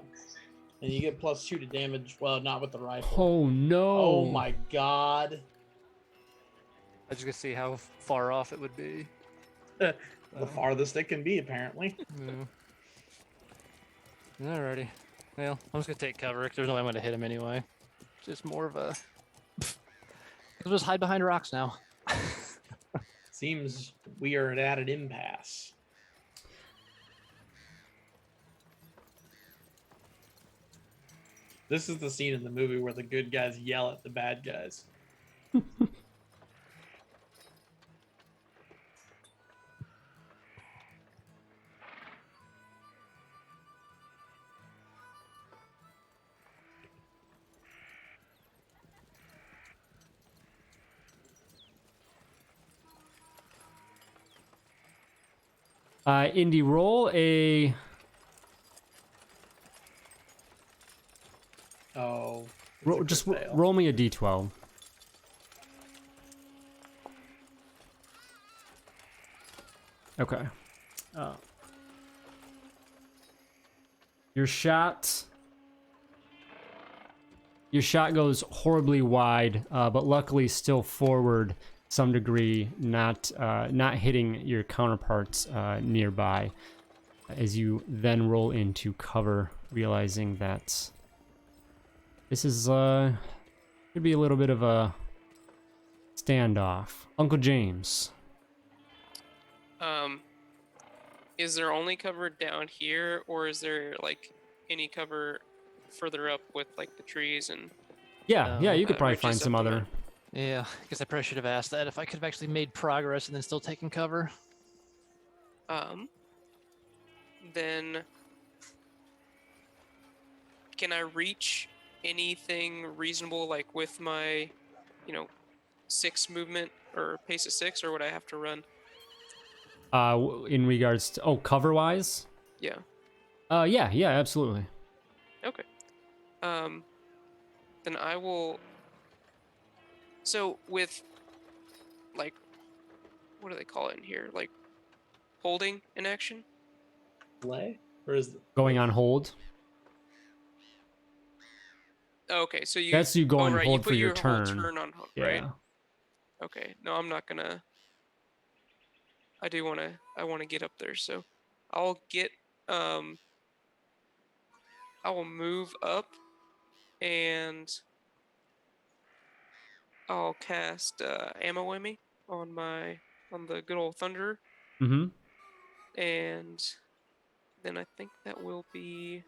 And you get +2 to damage. Well, not with the rifle. Oh no! Oh my god. I just gonna see how far off it would be. The farthest it can be, apparently. Yeah. Alrighty. Well, I'm just gonna take cover because there's no way I'm gonna hit him anyway. It's just more of a. We'll just hide behind rocks now. Seems we are at an impasse. This is the scene in the movie where the good guys yell at the bad guys. Indy, roll a. Oh. Just roll me a d12. Okay. Your shot goes horribly wide, but luckily still forward some degree, not hitting your counterparts nearby. As you then roll into cover, realizing that this is could be a little bit of a standoff. Uncle James. Is there only cover down here, or is there like any cover further up with like the trees and? Yeah, you could probably ridges find up some the other. mountain? Yeah, I guess I probably should have asked that if I could have actually made progress and then still taken cover. Then can I reach anything reasonable, like with my, 6 movement or pace of 6, or would I have to run? In regards to cover wise. Yeah. Yeah, absolutely. Okay. Then I will. So with what do they call it in here? Like holding in action? Play? Or is it Going on hold. Oh, okay, so you. That's you go on right, hold you for put your whole turn. turn on hold, Yeah. right? Okay. No, I'm not gonna. I wanna get up there, so I'll get. I will move up, and I'll cast ammo whammy on the good old thunder, Mm-hmm. and then I think that will be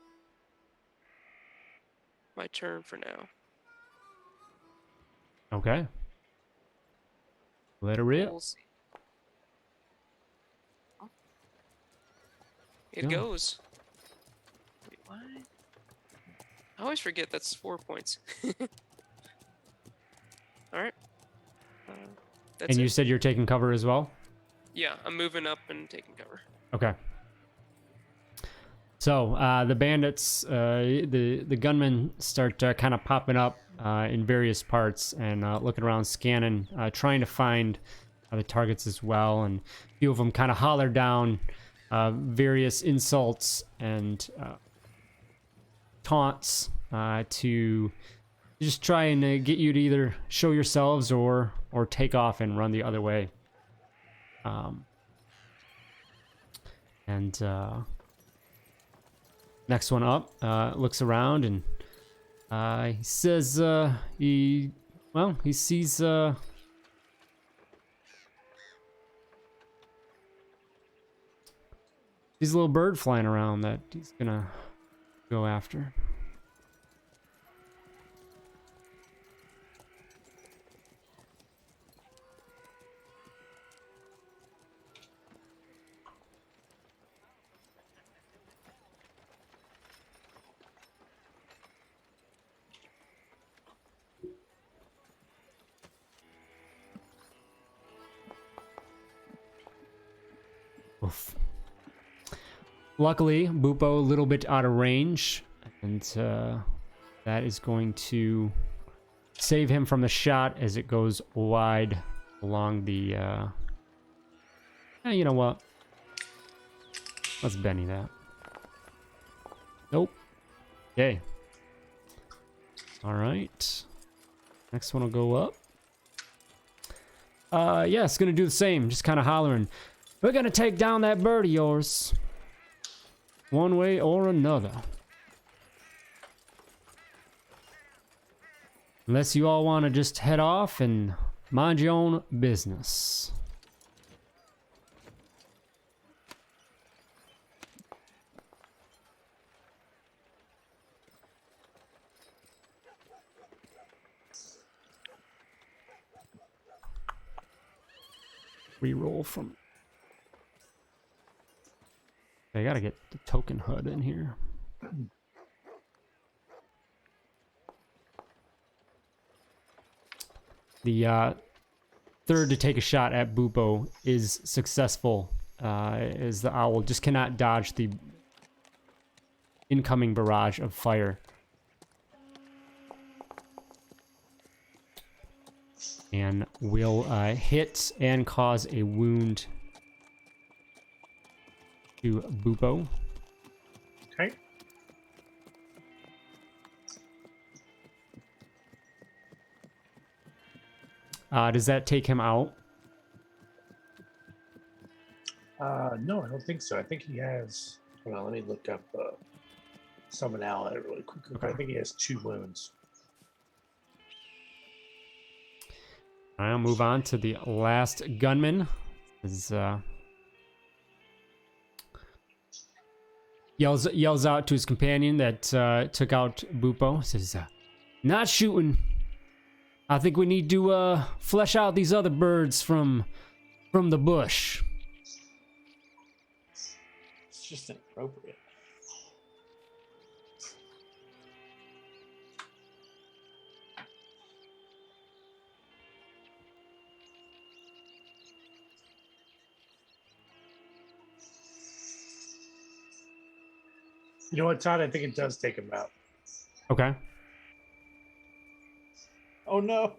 my turn for now. Okay. Let her rip. We'll see. It Yeah. goes. Wait, what? I always forget that's 4 points. All right. That's And it. you said you're taking cover as well? Yeah, I'm moving up and taking cover. Okay. So the bandits, the gunmen start kind of popping up in various parts and looking around, scanning, trying to find the targets as well. And a few of them kind of holler down various insults and taunts to just try and get you to either show yourselves or take off and run the other way. And next one up looks around and he says he sees a little bird flying around that he's gonna go after. Oof. Luckily, Bupo a little bit out of range, and that is going to save him from the shot as it goes wide along the. You know what? Let's Benny that. Nope. Okay. All right. Next one will go up. Yeah, it's gonna do the same. Just kind of hollering. We're gonna take down that bird of yours. One way or another. Unless you all want to just head off and mind your own business. Reroll from... I gotta get the token HUD in here. The third to take a shot at Bupo is successful, as the owl just cannot dodge the incoming barrage of fire. And will hit and cause a wound to Bupo. Okay. Does that take him out? No, I don't think so. I think he has. Hold on, let me look up summon ally really quickly. Okay. I think he has 2 wounds. I'll move on to the last gunman. Yells out to his companion that took out Bupo. Says, "Not shooting. I think we need to flesh out these other birds from the bush." It's just inappropriate. You know what, Todd? I think it does take him out. Okay. Oh no.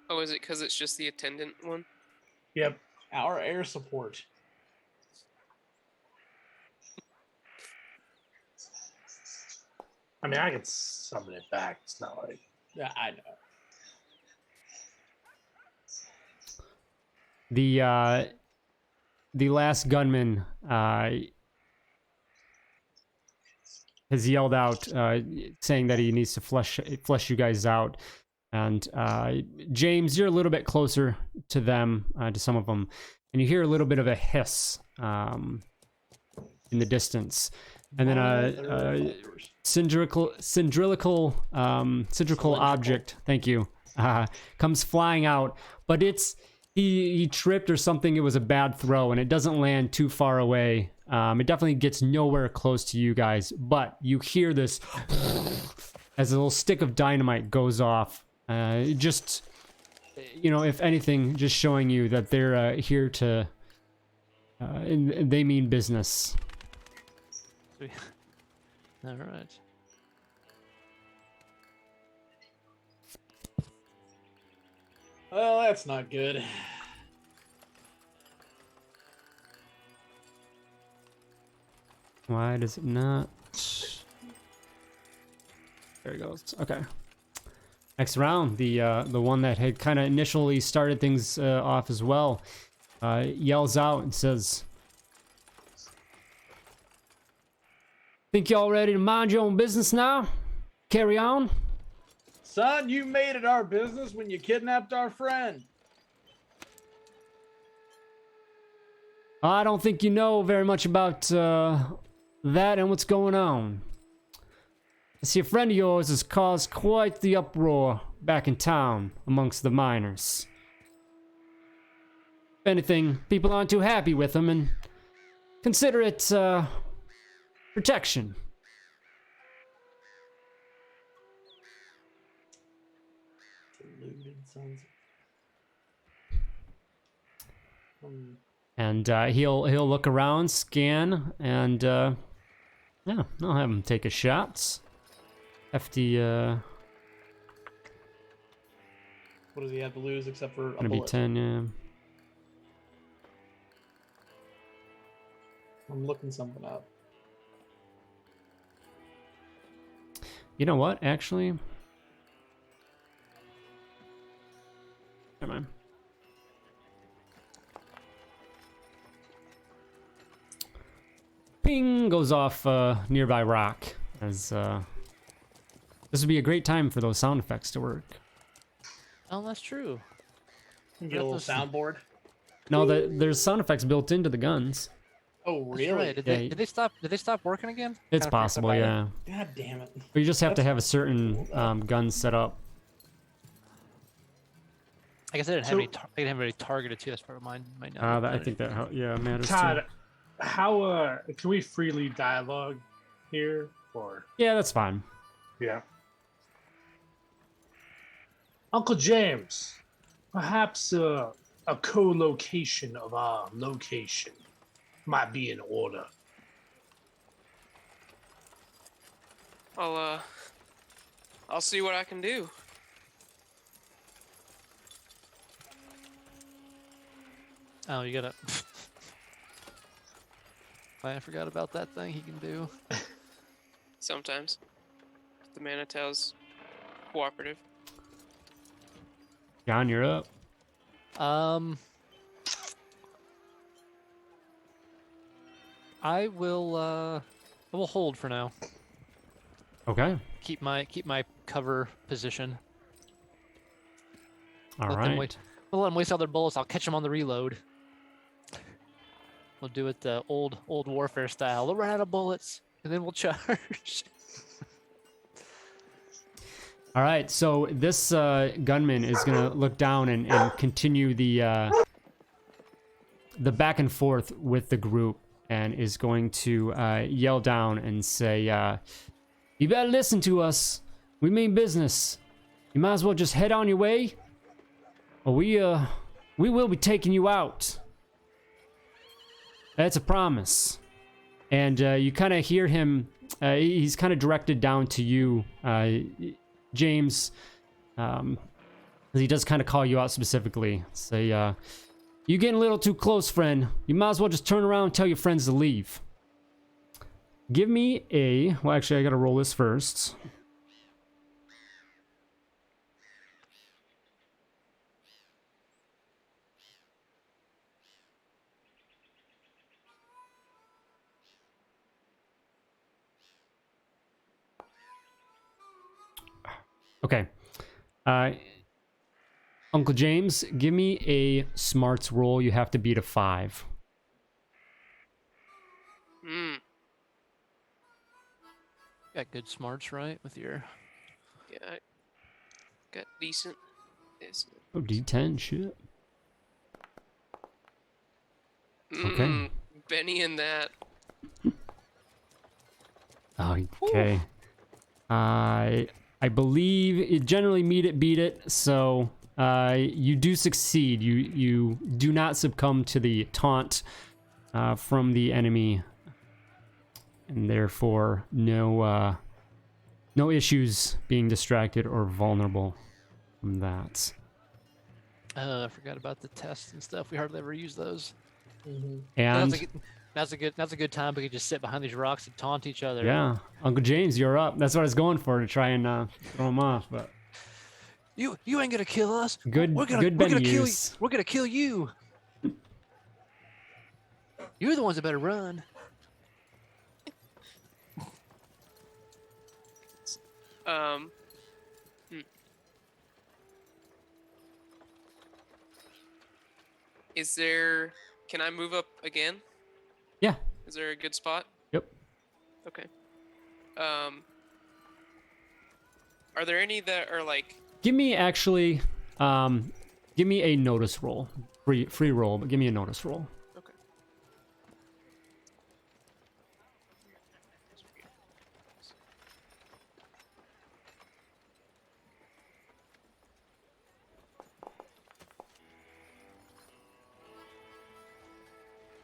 Oh, is it because it's just the attendant one? Yep. Our air support. I mean, I can summon it back. It's not like. Yeah, I know. The last gunman has yelled out, saying that he needs to flush you guys out. And James, you're a little bit closer to them, to some of them, and you hear a little bit of a hiss in the distance, and then a cylindrical object. Thank you. Comes flying out, but he tripped or something. It was a bad throw, and it doesn't land too far away. It definitely gets nowhere close to you guys, but you hear this as a little stick of dynamite goes off. Just, if anything, just showing you that they're here to, and they mean business. All right. Well, that's not good. Why does it not? There it goes. Okay. Next round, the one that had kind of initially started things off as well, yells out and says, "Think y'all ready to mind your own business now? Carry on." Son, you made it our business when you kidnapped our friend. I don't think you know very much about that and what's going on. I see a friend of yours has caused quite the uproar back in town amongst the miners. If anything, people aren't too happy with him and consider it protection. Deluded sons. And he'll look around, scan, and yeah, I'll have him take a shot. Hefty, What does he have to lose except for a gonna be bullet? 10, yeah. I'm looking something up. You know what, actually? Never mind. Ping goes off nearby rock, as this would be a great time for those sound effects to work. Oh, that's true. Get a little soundboard. No, there's sound effects built into the guns. Oh, That's really? right. Did they stop working again? It's Kinda possible, forgot yeah. God damn it. But you just have to That's have a certain gun set up. I guess I didn't have So- any. I didn't have any targeted too. That's part of mine. Might not. I think that matters Todd, too. how can we freely dialogue here? Or Yeah, that's fine. yeah. Uncle James, perhaps a co-location of our location might be in order. I'll see what I can do. Oh, you gotta. I forgot about that thing he can do. Sometimes. The Manitau's cooperative. John, you're up. I will hold for now. Okay. Keep my cover position. All Let right. them wait. We'll let them waste all their bullets. I'll catch them on the reload. We'll do it the old warfare style. They'll run out of bullets, and then we'll charge. All right. So this gunman is gonna look down and continue the back and forth with the group, and is going to yell down and say, "You better listen to us. We mean business. You might as well just head on your way, or we will be taking you out. That's a promise." And you kind of hear him. He's kind of directed down to you, James. He does kind of call you out specifically. Say, You getting a little too close, friend. You might as well just turn around and tell your friends to leave. Give me a... Well, actually, I gotta roll this first. Okay. Uncle James, give me a smarts roll. You have to beat a 5. Got good smarts, right? With your... Yeah, I got decent. Oh, D10, shit. Okay. Benny and that. Okay. I believe it generally meet it, beat it. So you do succeed. You do not succumb to the taunt from the enemy, and therefore no issues being distracted or vulnerable from that. I forgot about the tests and stuff. We hardly ever use those. And that's a good time. We could just sit behind these rocks and taunt each other. yeah, Uncle James, you're up. That's what I was going for, to try and throw him off. But you ain't gonna kill us. good We're Benny gonna kill use. We're gonna kill you. You're the ones that better run. Is there... Can I move up again? Yeah. Is there a good spot? Yep. Okay. Are there any that are like... Give me actually, give me a notice roll. Free roll, but give me a notice roll. Okay.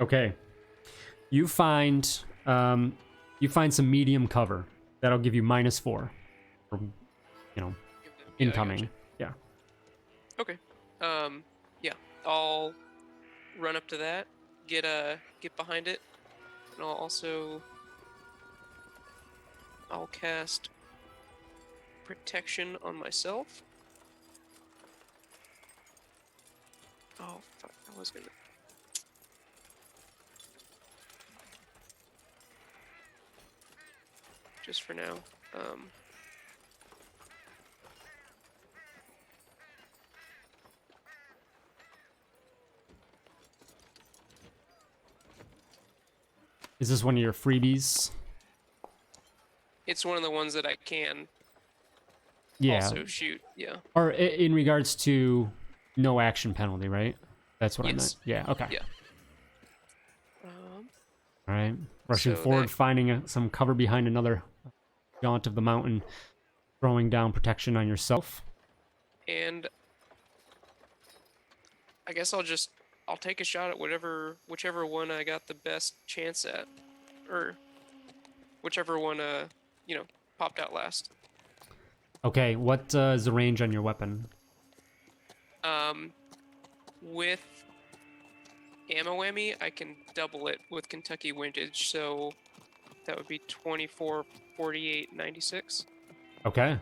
Okay. You find some medium cover. That'll give you -4 from, incoming. Yeah. Okay. Yeah. I'll run up to that, get behind it, and I'll cast protection on myself. Oh fuck! I was gonna. Just for now. Is this one of your freebies? It's one of the ones that I can also shoot. Yeah. Or in regards to no action penalty, right? That's what I meant. Yeah. Okay. Yeah. All right. Rushing So forward, finding some cover behind another jaunt of the mountain, throwing down protection on yourself. And I guess I'll take a shot at whichever one I got the best chance at, or whichever one popped out last. Okay, what is the range on your weapon? With ammo whammy, I can double it with Kentucky windage, so that would be 24, 48, 96. Okay.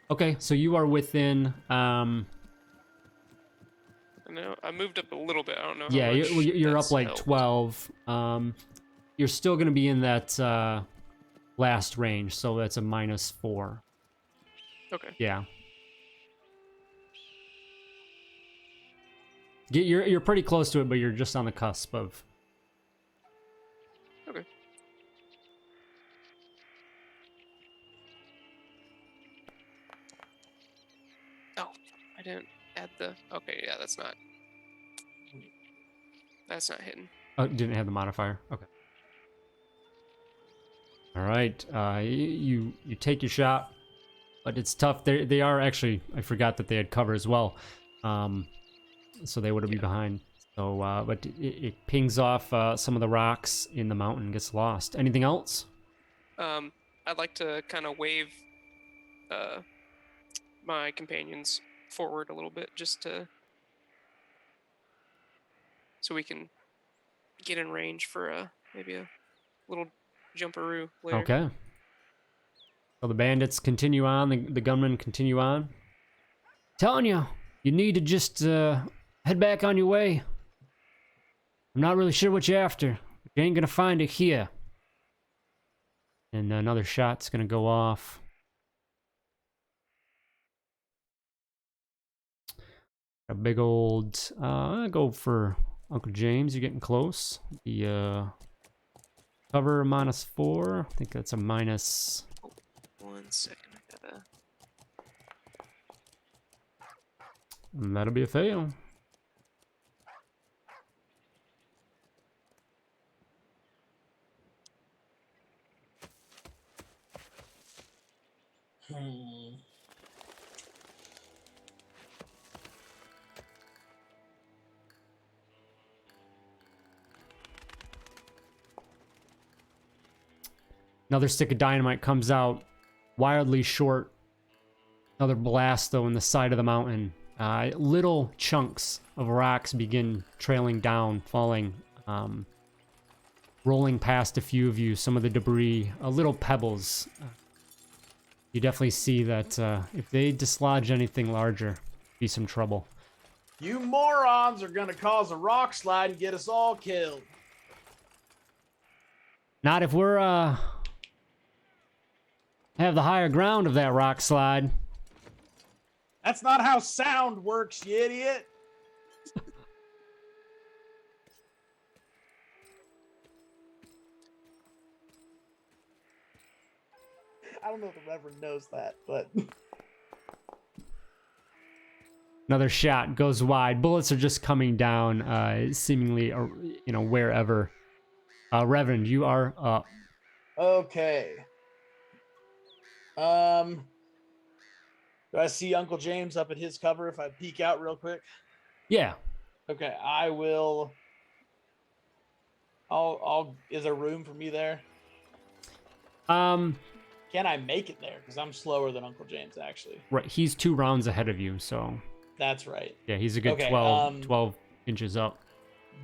Okay, so you are within. I know I moved up a little bit. I don't know. Yeah, how much you're up that's like helped. 12. You're still gonna be in that last range, so that's a -4. Okay. Yeah. You're pretty close to it, but you're just on the cusp of. Okay. Oh, I didn't add the. Okay, yeah, that's not hitting. Oh, didn't have the modifier. Okay. All right. You take your shot, but it's tough. They are actually. I forgot that they had cover as well. So they would be behind. So, but it pings off some of the rocks in the mountain, gets lost. Anything else? I'd like to kind of wave my companions forward a little bit just to so we can get in range for maybe a little jumperoo later. Okay. So the bandits continue on, the gunmen continue on. Telling you, you need to just head back on your way. I'm not really sure what you're after, but you ain't gonna find it here. And another shot's gonna go off. A big old, I'll go for Uncle James. You're getting close. The cover -4. I think that's a minus. 1 second, I gotta. And that'll be a fail. Another stick of dynamite comes out, wildly short. Another blast, though, in the side of the mountain. Little chunks of rocks begin trailing down, falling, rolling past a few of you. Some of the debris, little pebbles. You definitely see that if they dislodge anything larger, be some trouble. You morons are gonna cause a rock slide and get us all killed. Not if we're have the higher ground of that rock slide. That's not how sound works, you idiot. I don't know if the Reverend knows that, but... Another shot goes wide. Bullets are just coming down, seemingly, wherever. Reverend, you are up. Okay. Do I see Uncle James up at his cover if I peek out real quick? Yeah. Okay, I will. I'll. Is there room for me there? Can I make it there? Because I'm slower than Uncle James, actually. Right, he's 2 rounds ahead of you, so. That's right. Yeah, he's a good Okay, 12 inches up.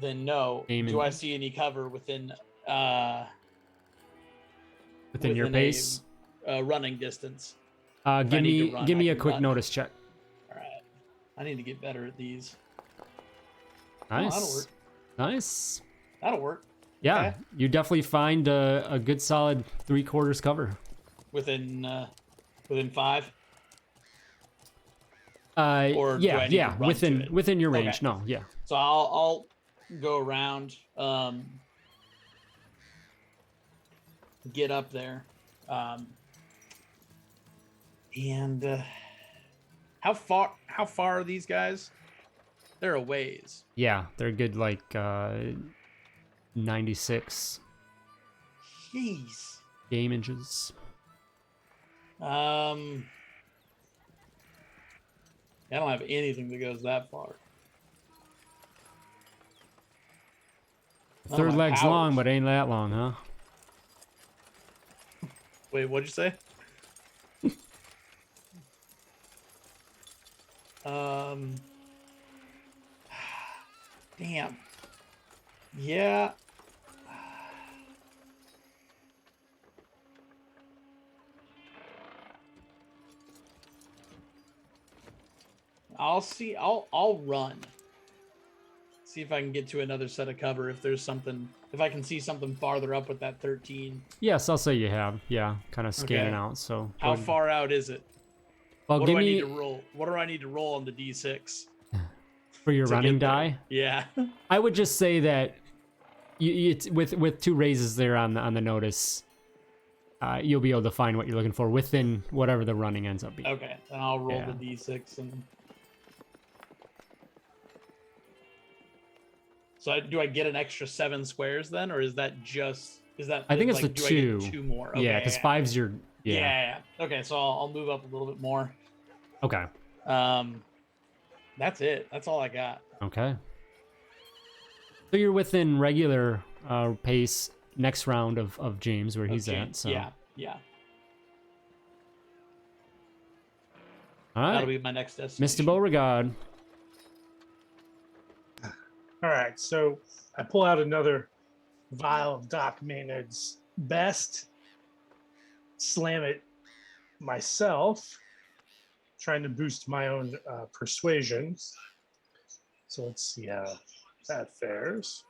Then no. Aim Do in- I see any cover within your pace? Running distance? Give I need me to run, give I me a can quick run. notice check. All right. I need to get better at these. Nice. that'll work. Nice. That'll work. Yeah, Okay. you definitely find a good solid 3/4 cover. Within 5. Or do I need to run to it? within your range. Okay. No, yeah. So I'll go around, get up there, and how far are these guys? They're a ways. Yeah, they're good, like 96 Jeez. game inches. I don't have anything that goes that far. Third my leg's powers. long, but ain't that long, huh? Wait, what'd you say? Damn. Yeah. I'll run. See if I can get to another set of cover if there's something, if I can see something farther up with that 13. Yes, I'll say you have. Yeah, kind of scanning Okay. out. So How go ahead. far out is it? Well, What give do I me need to roll? What do I need to roll on the D6? for your to running get there? die. Yeah. I would just say that with 2 raises there on the notice, you'll be able to find what you're looking for within whatever the running ends up being. Okay, then I'll roll Yeah. the D6 and. So do I get an extra 7 squares then, or is that just I think it's like, the do I 2. get 2 more? Yeah, because 5's your Yeah. Okay, so I'll move up a little bit more. Okay. That's it. That's all I got. Okay. So you're within regular pace next round of James where he's Okay, at. So yeah. All right, That'll be my next destination. Mr. Beauregard. All right, so I pull out another vial of Doc Maynard's best, slam it myself, trying to boost my own persuasion. So let's see how that fares.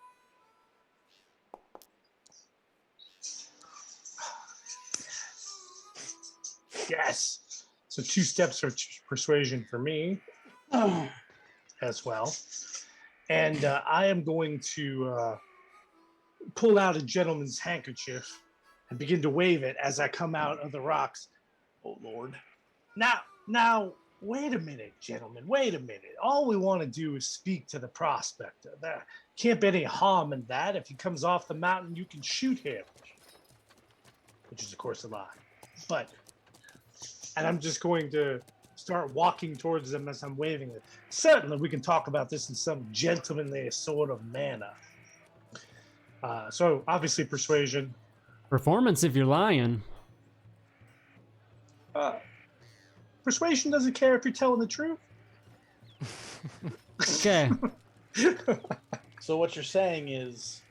Yes. So 2 steps of persuasion for me as well. And I am going to pull out a gentleman's handkerchief and begin to wave it as I come out of the rocks. Oh, Lord. Now, wait a minute, gentlemen. Wait a minute. All we want to do is speak to the prospector. There can't be any harm in that. If he comes off the mountain, you can shoot him, which is, of course, a lie. And I'm just going to start walking towards them as I'm waving it. Certainly, we can talk about this in some gentlemanly sort of manner. So, obviously, persuasion. Performance if you're lying. Persuasion doesn't care if you're telling the truth. Okay. So what you're saying is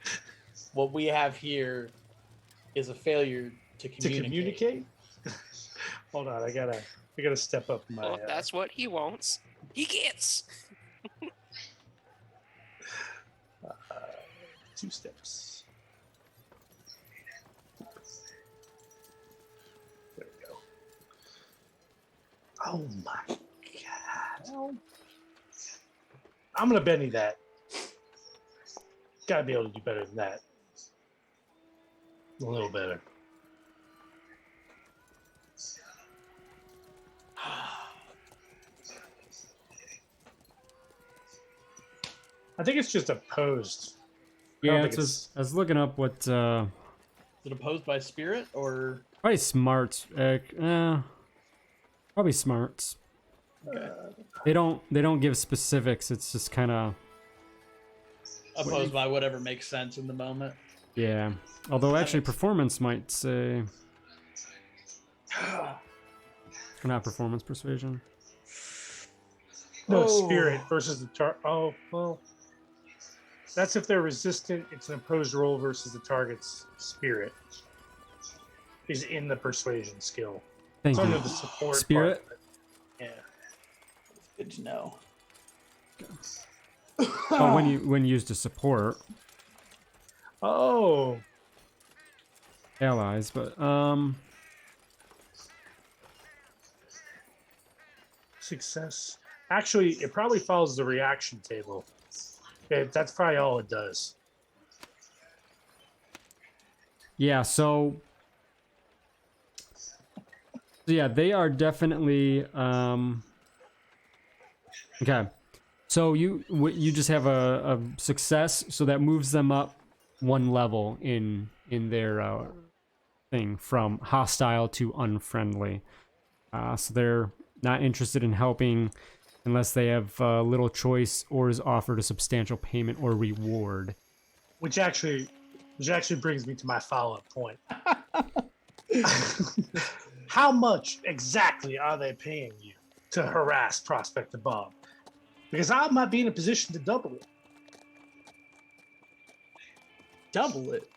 what we have here is a failure to communicate. Hold on, I gotta step up my. Well, if that's what he wants. He gets. 2 steps. There we go. Oh my god! I'm gonna Benny that. Gotta be able to do better than that. A little better. I think it's just opposed. Yeah, I was looking up what. Is it opposed by spirit or? Probably smarts. Probably smarts. Okay. They don't give specifics. It's just kind of Opposed by whatever makes sense in the moment. yeah. Although actually performance might say not performance persuasion. No, spirit versus the target. Oh, well. That's if they're resistant. It's an opposed roll versus the target's spirit is in the persuasion skill. Thank It's you. under the support Spirit? part. Yeah. Good to know. Oh, when used to support Oh. allies, but Success. Actually, it probably follows the reaction table. That's probably all it does. yeah. So yeah, they are definitely okay. So you just have a success, so that moves them up 1 level in their thing from hostile to unfriendly. So they're not interested in helping unless they have little choice or is offered a substantial payment or reward. Which actually brings me to my follow-up point. How much exactly are they paying you to harass Prospector Bob? Because I might be in a position to double it. Double it.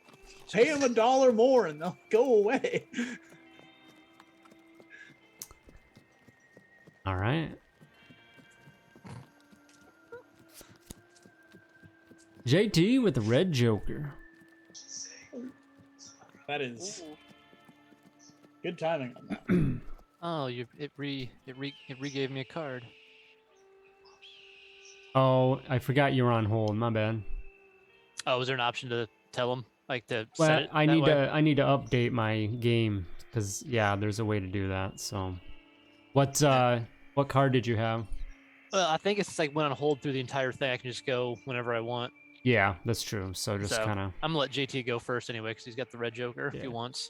Pay him $1 more and they'll go away. All right. JT with the red Joker. That is Ooh. good timing on that. Oh, it re-gave me a card. Oh, I forgot you were on hold. My bad. Oh, was there an option to tell him, like to Well, set it I that need way? to update my game because yeah, there's a way to do that. So, what card did you have? Well, I think it's like when on hold through the entire thing. I can just go whenever I want. Yeah, that's true. So just So, kind of I'm gonna let JT go first anyway because he's got the red Joker if Yeah. he wants.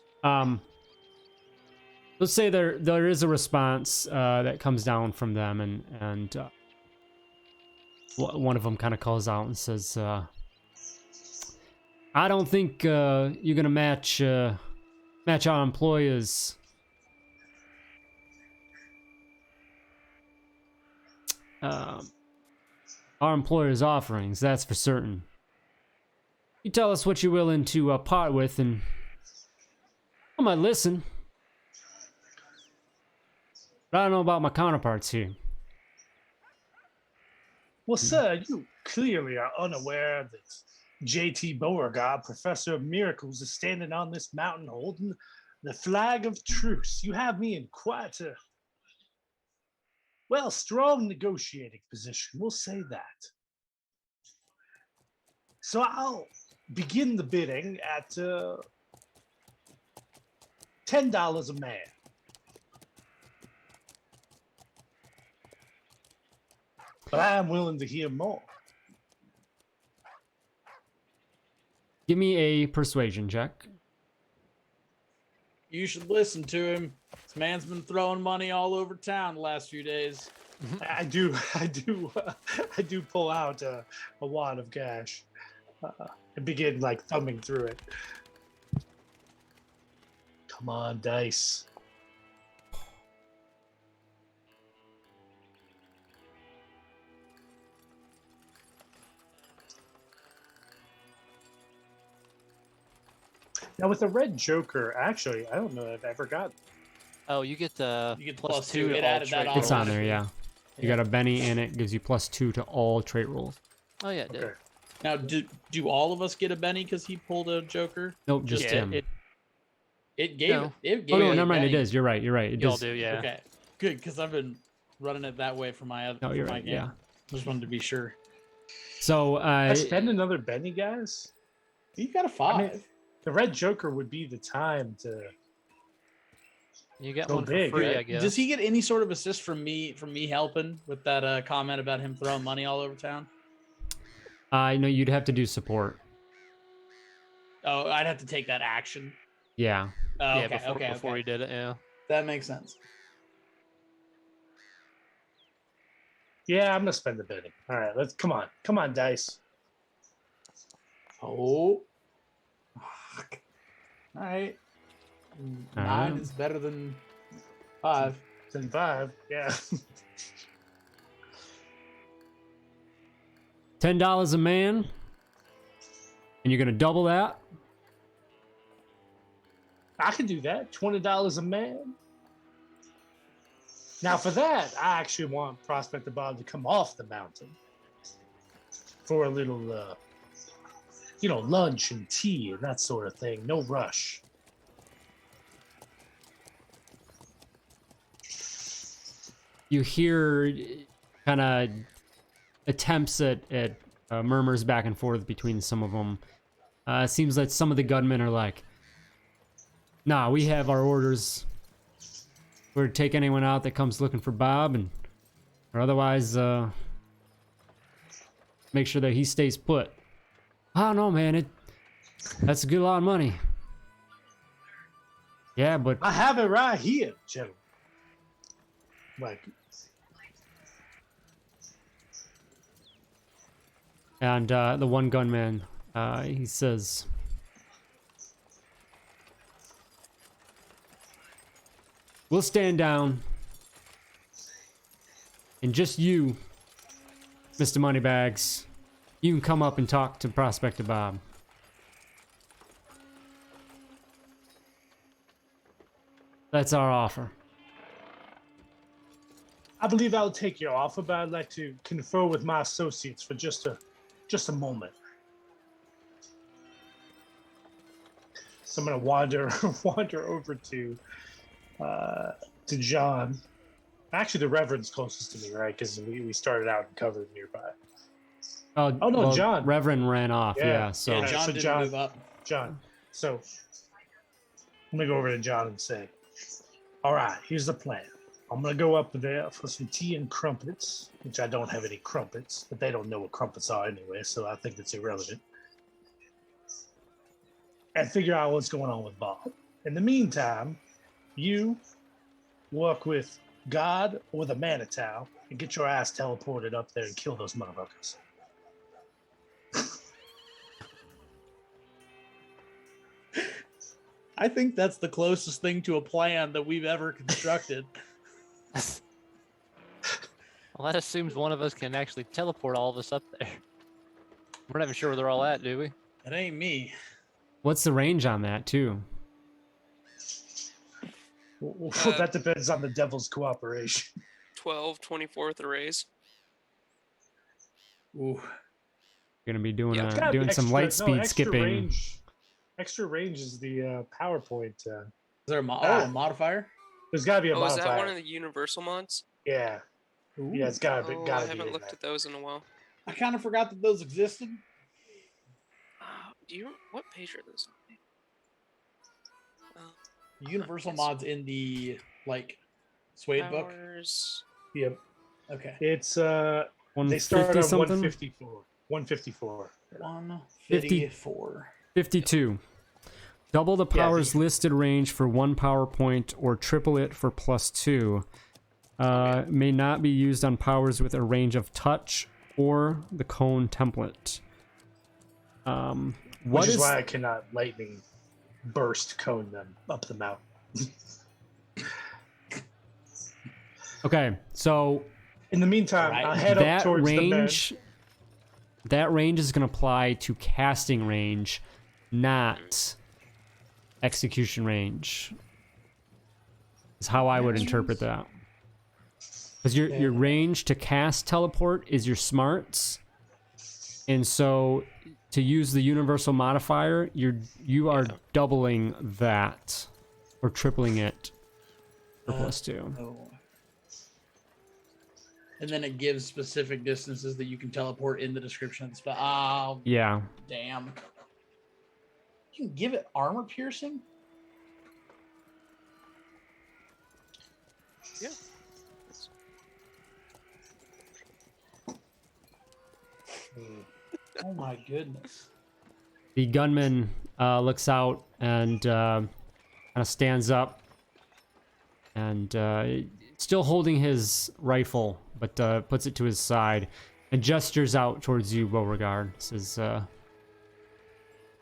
let's say there is a response that comes down from them, and one of them kind of calls out and says, "I don't think you're gonna match our employers." our employer's offerings, that's for certain. You tell us what you're willing to part with, and I might listen. But I don't know about my counterparts here. Well, sir, you clearly are unaware that J.T. Beauregard, Professor of Miracles, is standing on this mountain holding the flag of truce. You have me in quite a, well, strong negotiating position. We'll say that. So I'll begin the bidding at $10 a man. But I am willing to hear more. Give me a persuasion check. You should listen to him. This man's been throwing money all over town the last few days. I do pull out a wad of cash and begin like thumbing through it. Come on, dice. Now with the red Joker, actually, I don't know if I've ever got. Oh, you get plus two. It to all added that trait on. It's on rolls. there, yeah. You got a Benny in it, gives you +2 to all trait rolls. Oh yeah, it did. Okay. Now, do all of us get a Benny because he pulled a Joker? Nope, just Yeah, him. It gave No. it. It gave Oh no, it a never mind. It Benny. is. You're right. You're right. It Y'all does. do, yeah. Okay, good, because I've been running it that way for my other. No, you're for my right. game. Yeah. Just wanted to be sure. So I spend another Benny, guys. You got a 5. I mean, the red Joker would be the time to. You get So one big, for free, right? I guess. Does he get any sort of assist from me helping with that comment about him throwing money all over town? I know you'd have to do support. Oh, I'd have to take that action. Yeah. Oh, Yeah, okay, before okay. he did it, yeah. That makes sense. Yeah, I'm gonna spend the Benny. All right, come on, dice. Oh. Fuck. All right. 9 Alright. is better than 5. Then 5. Yeah. $10 a man, and you're gonna double that. I can do that. $20 a man. Now, for that, I actually want Prospector Bob to come off the mountain for a little, lunch and tea and that sort of thing. No rush. You hear kind of attempts at murmurs back and forth between some of them. It seems that some of the gunmen are like, nah, we have our orders. We're to take anyone out that comes looking for Bob, or otherwise make sure that he stays put. I don't know, man. That's a good lot of money. Yeah, but I have it right here, gentlemen. Like, and the one gunman, he says, we'll stand down, and just you, Mr. Moneybags, you can come up and talk to Prospector Bob. That's our offer. I believe I'll take your offer, but I'd like to confer with my associates for just a moment. So I'm gonna wander over to John. Actually, the Reverend's closest to me, right? Because we started out and covered nearby. Oh, no, well, John. Reverend ran off. Yeah. So Yeah, John so didn't John- move up. John. So I'm gonna go over to John and say, all right, here's the plan. I'm gonna go up there for some tea and crumpets, which I don't have any crumpets, but they don't know what crumpets are anyway, so I think that's irrelevant. And figure out what's going on with Bob. In the meantime, you work with God or the Manitou and get your ass teleported up there and kill those motherfuckers. I think that's the closest thing to a plan that we've ever constructed. Well, that assumes one of us can actually teleport all of us up there. We're not even sure where they're all at, do we? It ain't me. What's the range on that too? Well, that depends on the devil's cooperation. 12, 24th arrays. Ooh. Gonna be doing Yeah. It's gotta be doing some extra- light speed extra skipping. Range, extra range is the PowerPoint. Is there a modifier? There's got to be a Oh, is modifier. that one of the universal mods? Yeah. Ooh. Yeah, it's gotta be. Oh, Gotta I be haven't in looked that. at those in a while. I kind of forgot that those existed. Do you? What page are those on? Universal Yes. mods in the SWADE book. Powers. Yep. Okay. It's they start 150 on something. 154. 154. 154. 52. Double the Yeah, power's listed range for 1 power point or triple it for +2. May not be used on powers with a range of touch or the cone template. Which is why I cannot lightning burst cone them up the mountain. Okay, so In the meantime, Right. I'll head up that towards range that range is going to apply to casting range, not execution range. Is how I would interpret that. Because your range to cast teleport is your smarts, and so to use the universal modifier, you are doubling that or tripling it for +2. Oh. And then it gives specific distances that you can teleport in the description of the spell. Oh, Yeah. damn. You can give it armor piercing? Yeah. Oh my goodness. The gunman looks out and kind of stands up and still holding his rifle, but puts it to his side and gestures out towards you, Beauregard. Says,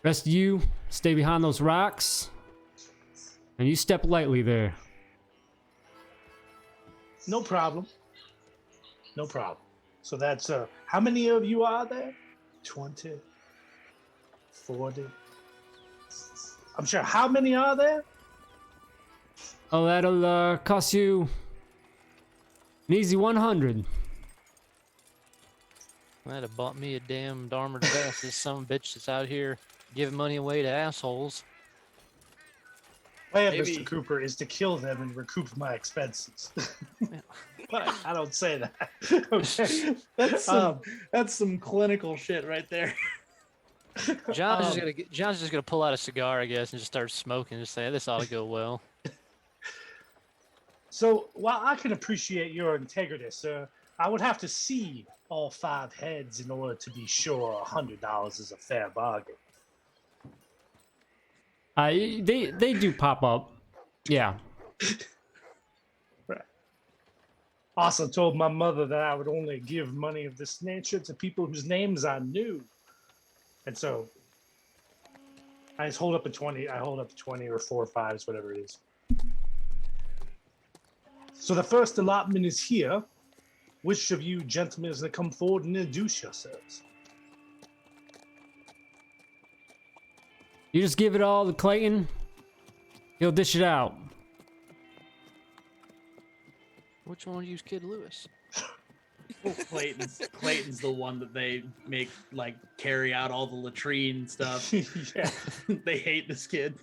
rest of you, stay behind those rocks, and you step lightly there. No problem. No problem. So that's how many of you are there? 20, 40. I'm sure. How many are there? Oh, that'll cost you an easy 100. Might have bought me a damn armored vest. This some bitch that's out here giving money away to assholes. Plan, Maybe- Mr. Cooper, is to kill them and recoup my expenses. But I don't say that. Okay. That's some clinical shit right there. John's just gonna pull out a cigar, I guess, and just start smoking. Just say this ought to go well. So while I can appreciate your integrity, sir, I would have to see all 5 heads in order to be sure $100 is a fair bargain. They do pop up. Yeah. Also told my mother that I would only give money of this nature to people whose names I knew. And so I just hold up a 20. I hold up 20 or 4 5s, whatever it is. So the first allotment is here. Which of you gentlemen is going to come forward and introduce yourselves? You just give it all to Clayton. He'll dish it out. Which one use Kid Lewis? Clayton's the one that they make carry out all the latrine stuff. Yeah. They hate this kid.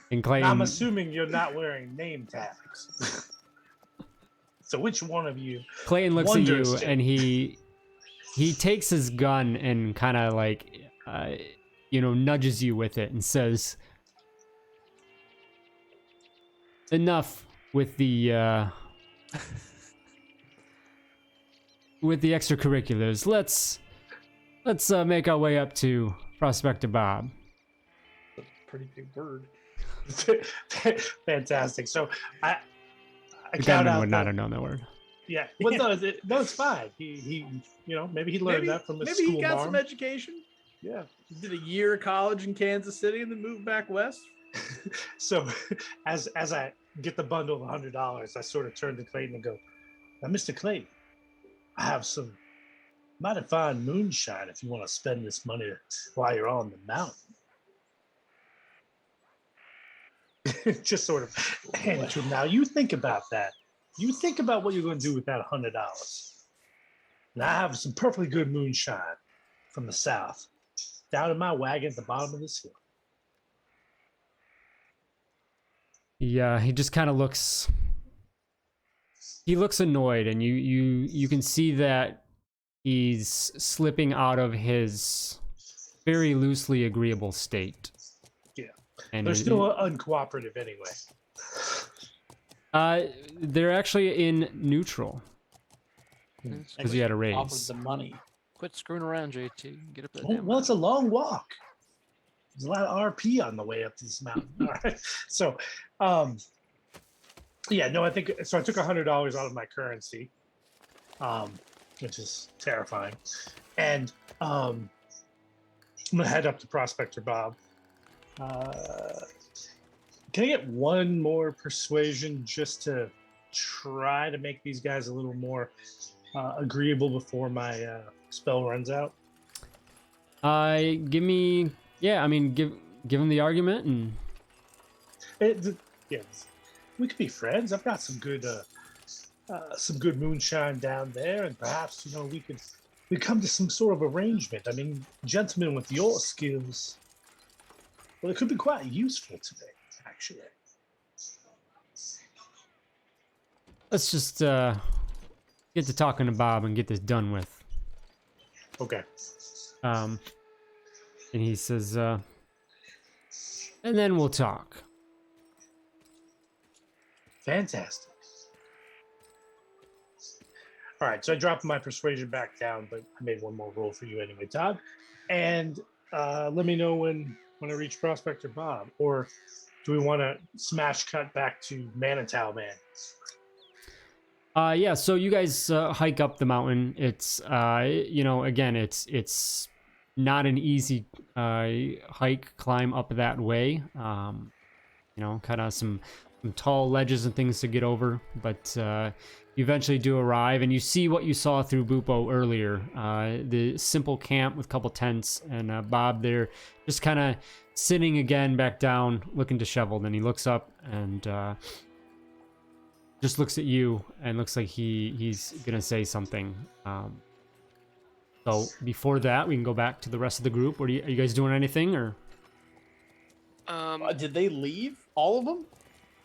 And Clayton. I'm assuming you're not wearing name tags. So which one of you? Clayton looks at you Wondrous. and he takes his gun and kind of nudges you with it and says, enough with the with the extracurriculars. Let's make our way up to Prospector Bob. That's a pretty big word. Fantastic. So I The count gunman out would the- not have known that word. Yeah. Well, no, it's fine. He maybe he learned that from his Maybe school he got marm. some education. Yeah. He did a year of college in Kansas City and then moved back west. So as I get the bundle of $100, I sort of turn to Clayton and go, now, Mr. Clayton, I have some mighty fine moonshine if you want to spend this money while you're on the mountain. Just sort of hand it to him. Now you think about that. You think about what you're going to do with that $100. And I have some perfectly good moonshine from the south down in my wagon at the bottom of this hill. Yeah, he just kind of looks. He looks annoyed, and you can see that he's slipping out of his very loosely agreeable state. Yeah, and they're still uncooperative anyway. They're actually in neutral because you had a raise. Offered the money. Quit screwing around, JT. Get up that Well, damn well, it's a mountain. long walk. There's a lot of RP on the way up this mountain. All right. So, yeah, no, I think so. I took $100 out of my currency, which is terrifying, and I'm gonna head up to Prospector Bob. Can I get one more persuasion just to try to make these guys a little more agreeable before my spell runs out? Give me. Yeah, I mean, give him the argument, and Yeah, we could be friends. I've got some good moonshine down there, and perhaps we come to some sort of arrangement. I mean, gentlemen with your skills, well, it could be quite useful today, actually. let's just get to talking to Bob and get this done with. Okay. And he says, and then we'll talk. Fantastic. All right, so I dropped my persuasion back down, but I made one more roll for you anyway, Todd. And let me know when I reach Prospector Bob, or do we want to smash cut back to Manitou Man? Yeah, so you guys hike up the mountain. It's again, it's not an easy hike climb up that way. Kind of some tall ledges and things to get over, but you eventually do arrive, and you see what you saw through Bupo earlier. The simple camp with a couple tents, and Bob there just kind of sitting again back down, looking disheveled, and he looks up and just looks at you and looks like he's gonna say something. So before that, we can go back to the rest of the group. Are you guys doing anything, or? Did they leave? All of them?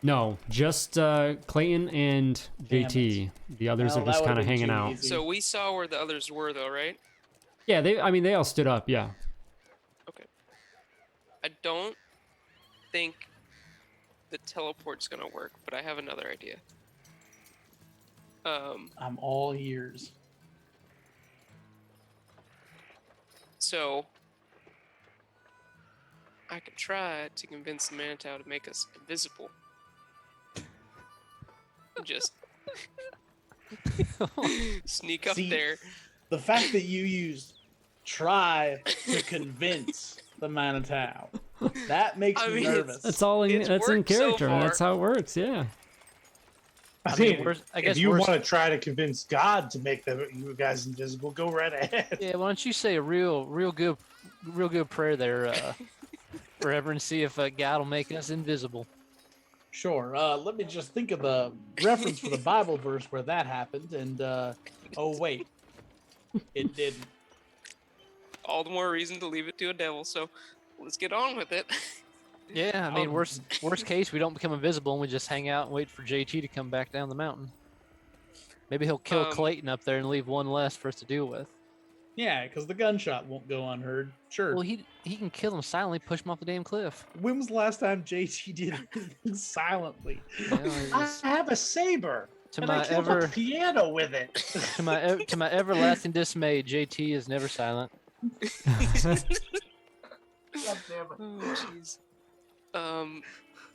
No, just Clayton and JT. The others Well, are just that kind of would've been hanging too out. easy. So we saw where the others were, though, right? Yeah, they all stood up. Yeah. Okay. I don't think the teleport's gonna work, but I have another idea. I'm all ears. So I could try to convince the Manitou to make us invisible. Just sneak up See, there. The fact that you used try to convince the Manitou, that makes I me mean, nervous. That's all in It's that's in worked so character. far. That's how it works. Yeah. I mean, mean, I guess if you worst- want to try to convince God to make you guys invisible, go right ahead. Yeah, why don't you say a real good prayer there, forever, and see if God will make us invisible. Sure. Let me just think of the reference for the Bible verse where that happened, and oh wait, it didn't. All the more reason to leave it to a devil. So let's get on with it. Yeah, I mean, worst case, we don't become invisible and we just hang out and wait for JT to come back down the mountain. Maybe he'll kill Clayton up there and leave one less for us to deal with. Yeah, because the gunshot won't go unheard. Sure. Well, he can kill him silently, push him off the damn cliff. When was the last time JT did anything silently? You know, he I just- have a saber, to and my I killed a ever piano with it. to my everlasting dismay, JT is never silent. God damn it. Oh, jeez.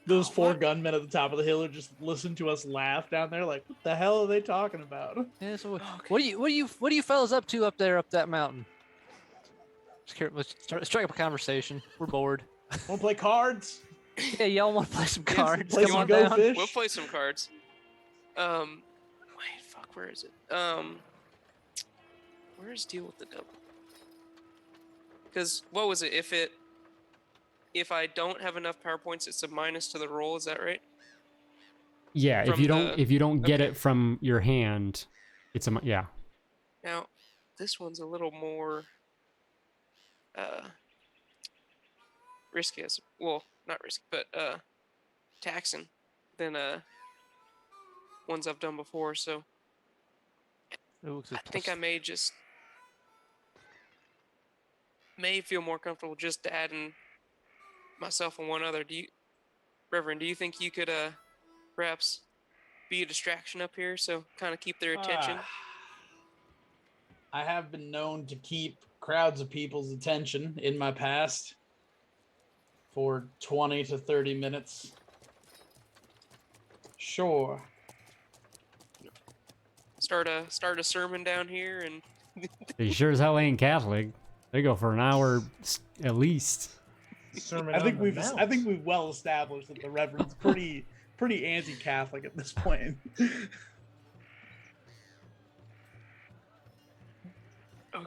Those four gunmen at the top of the hill are just listening to us laugh down there, like, what the hell are they talking about? Yeah, so what are you fellas up to up there up that mountain? Let's strike up a conversation. We're bored. Want to play cards? Yeah, y'all want to play some Yes, cards? play Come some on Go down. Fish? We'll play some cards. Wait, fuck, where is it? Where's deal with the double? Because what was it? If I don't have enough power points, it's a minus to the roll. Is that right? Yeah, From if you don't get okay. it from your hand, it's a yeah. Now, this one's a little more risky as well, not risky, but taxing than ones I've done before. So I think I may feel more comfortable just adding myself and one other. Reverend, do you think you could perhaps be a distraction up here, so kind of keep their attention? I have been known to keep crowds of people's attention in my past for 20 to 30 minutes. Sure. Start a sermon down here, and They sure as hell ain't Catholic. They go for an hour at least. Sermon I on think the Mount. we've well established that the Reverend's pretty anti-Catholic at this point. okay.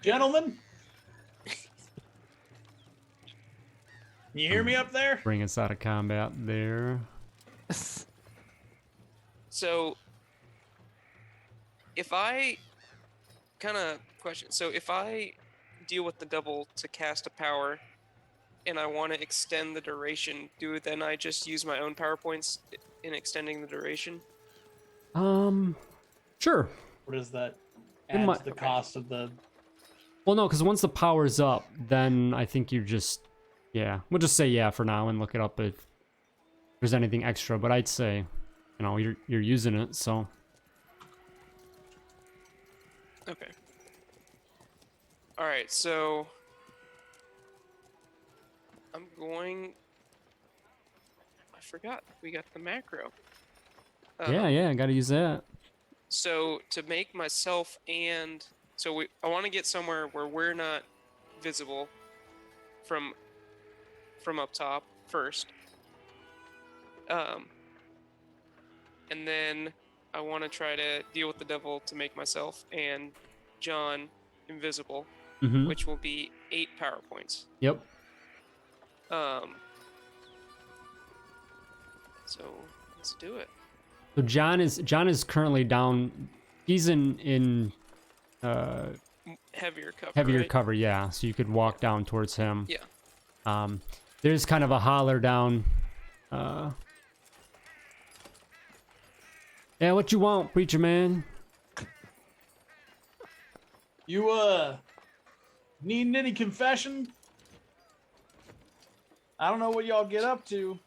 Gentlemen, you hear me up there? Bring us out of combat there. So, if I if I deal with the double to cast a power, and I want to extend the duration, then I just use my own power points in extending the duration? Sure. What does that add to the cost of the? Well, no, because once the power's up, then I think you just, yeah, we'll just say yeah for now and look it up if there's anything extra. But I'd say, you're using it, so. Okay. All right, so I forgot we got the macro. Yeah, I gotta use that. So to make myself I want to get somewhere where we're not visible from up top first. And then I want to try to deal with the devil to make myself and John invisible, which will be 8 power points. Yep. So let's do it. So John is currently down. He's in heavier cover. Heavier cover, yeah. So you could walk down towards him. Yeah. There's kind of a holler down. Yeah, what you want, preacher man? You needing any confession? I don't know what y'all get up to.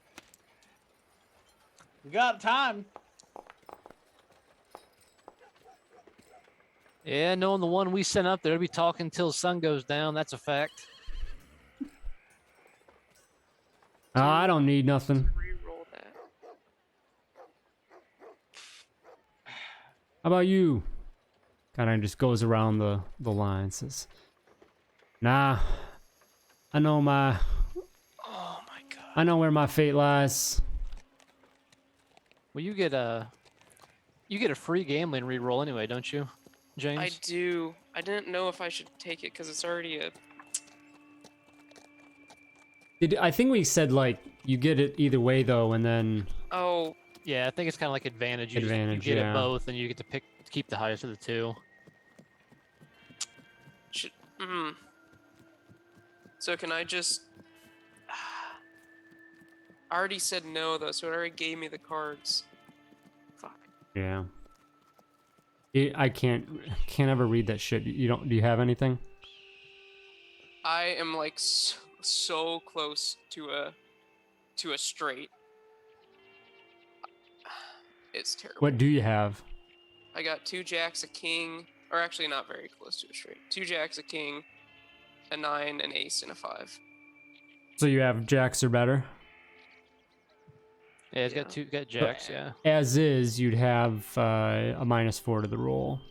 We got time. Yeah, knowing the one we sent up there to be talking till the sun goes down, that's a fact. I don't need nothing. Reroll that. How about you? Kind of just goes around the line, says, nah, I know my... Oh my god. I know where my fate lies. Well, you get a free gambling reroll anyway, don't you, James? I do. I didn't know if I should take it because it's already a... I think we said, like, you get it either way, though, and then... Oh. Yeah, I think it's kind of like advantage. You Advantage, you get yeah. it both, and you get to keep the highest of the two. So can I just... I already said no, though, so it already gave me the cards. Fuck. Yeah. I can't ever read that shit. Do you have anything? I am, like, so close to a straight. It's terrible. What do you have? I got 2 jacks, a king, or actually not very close to a straight. 2 jacks, a king, a 9, an ace, and a 5. So you have jacks or better? Yeah, it's got jacks, yeah. As is, you'd have a -4 to the roll.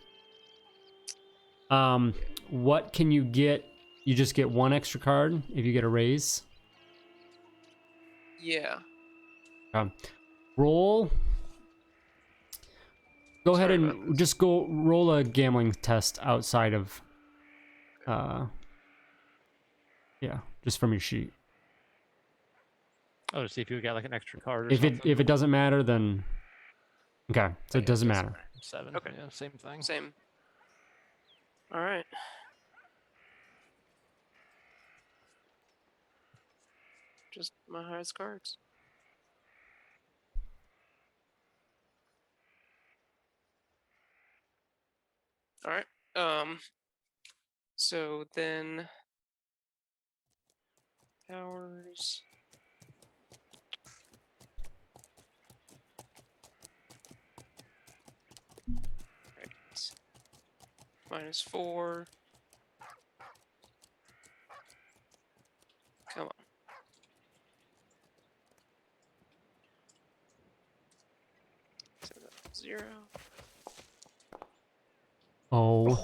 What can you get? You just get 1 extra card if you get a raise. Yeah. Roll. Go ahead Sorry and just go roll a gambling test outside of Yeah, just from your sheet. Oh, to see if you got like an extra card or If something. it doesn't matter, then okay, so it doesn't matter. 7. Okay. Yeah, same thing. Same. All right. Just my highest cards. All right. So then powers. Right. -4. Come on. So that's 0. Oh